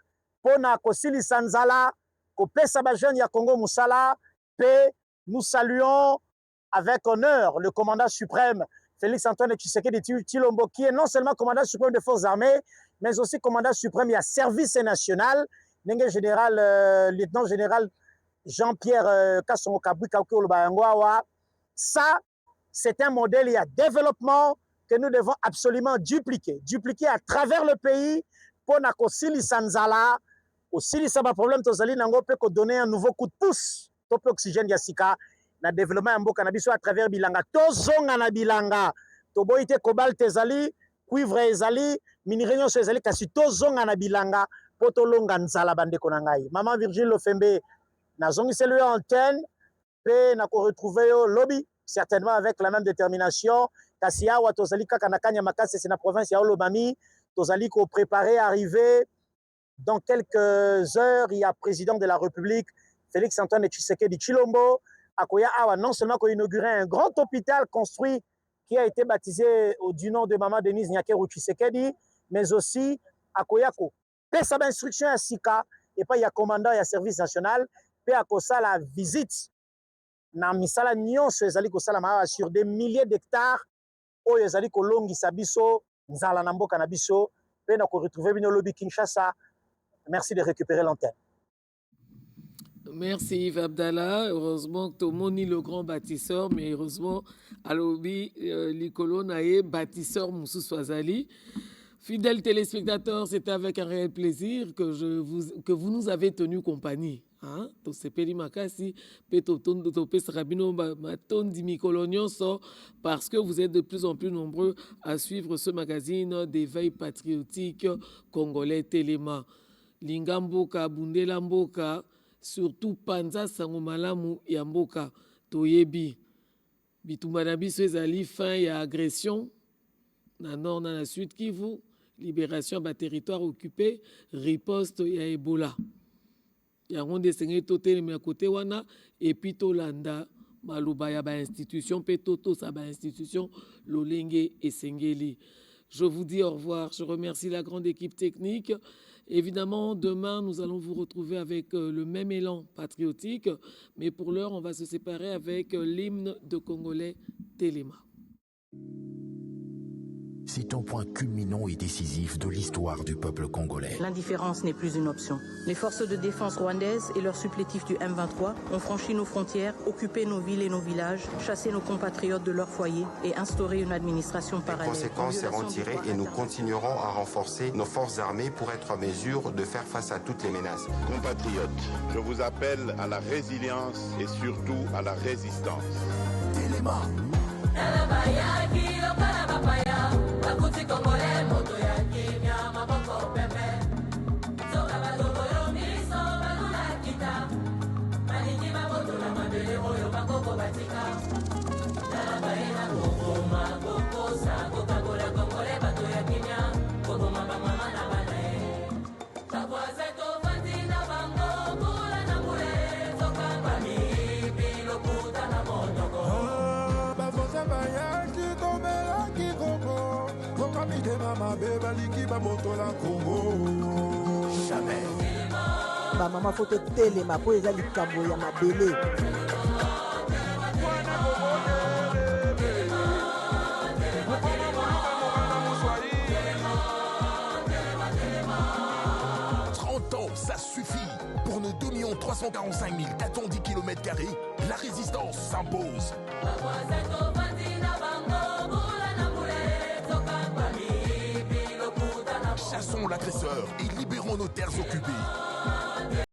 pour na kosili sanzala ko pesa ba jeune ya Congo Musala. Pe nous saluons avec honneur le commandant suprême Félix-Antoine Tshisekedi Tshilombo, qui est non seulement commandant suprême des forces armées, mais aussi commandant suprême du service national, lieutenant général Jean-Pierre Kassongo Kabwika Okolobangwawa. Ça, c'est un modèle et un développement que nous devons absolument dupliquer à travers le pays pour na kosili sanzala, kosili saba problème tozali nango pe ko donner un nouveau coup de pouce, top oxygène ya sika na développement ya mboka na biso à travers bilanga tozonga na bilanga toboyi te cobalt ezali, cuivre ezali, minerai nyonso ezali kasi tozonga na bilanga po tolonga nzala bandeko na ngai. Maman Virginie Lofembe nazongiseli yo antenne pe na ko retrouver yo lobby certainement avec la même détermination. Kasi awa tozali kaka na kanya makasi c'est na province ya Olomami, tozali ko préparer arriver dans quelques heures. Il y a président de la République Félix-Antoine Tshisekedi Tshilombo akoya awa non seulement ko inaugurer un grand hôpital construit qui a été baptisé du nom de maman Denise Nyakeru Tshisekedi, mais aussi akoya ko pesa ba instruction ya sika et pas ya commandant ya service national pe akosa la visite na misala nyonso ezali kosala mawa sur des milliers d'hectares oyo ezali kolongisa biso nzala na mboka na biso pe na ko retrouver bino lobby Kinshasa. Merci de récupérer l'antenne. Merci Yves Abdallah. Heureusement que Tomoni le grand bâtisseur, mais heureusement à l'obi Likolo Naye bâtisseur Moussou Swazali. Fidèles téléspectateurs, c'était avec un réel plaisir que vous nous avez tenu compagnie. Parce que vous êtes de plus en plus nombreux à suivre ce magazine d'éveil patriotique congolais Téléma. Lingamboka, Bundelamboka, surtout Panza Sangomalamu Yamboka, Toyebi. Bitumanabi Sezali, fin et agression. Na nord, na sud Kivu, libération de territoire occupé, riposte et Ebola. Yango desengé toté mais à côté wana et puis tolanda maluba ya ba institution pe toto sa ba institution lolenge et sengeli. Je vous dis au revoir, je remercie la grande équipe technique. Évidemment, demain, nous allons vous retrouver avec le même élan patriotique, mais pour l'heure, on va se séparer avec l'hymne de Congolais Téléma. C'est un point culminant et décisif de l'histoire du peuple congolais. L'indifférence n'est plus une option. Les forces de défense rwandaises et leurs supplétifs du M23 ont franchi nos frontières, occupé nos villes et nos villages, chassé nos compatriotes de leur foyer et instauré une administration parallèle. Les conséquences seront tirées et nous continuerons à renforcer nos forces armées pour être en mesure de faire face à toutes les menaces. Compatriotes, je vous appelle à la résilience et surtout à la résistance. Téléma. Ba mama foto Téléma po eza likambo ya mabele. Ça suffit. Pour nos 2 345 410 km², la résistance s'impose. Chassons l'agresseur et libérons nos terres occupées.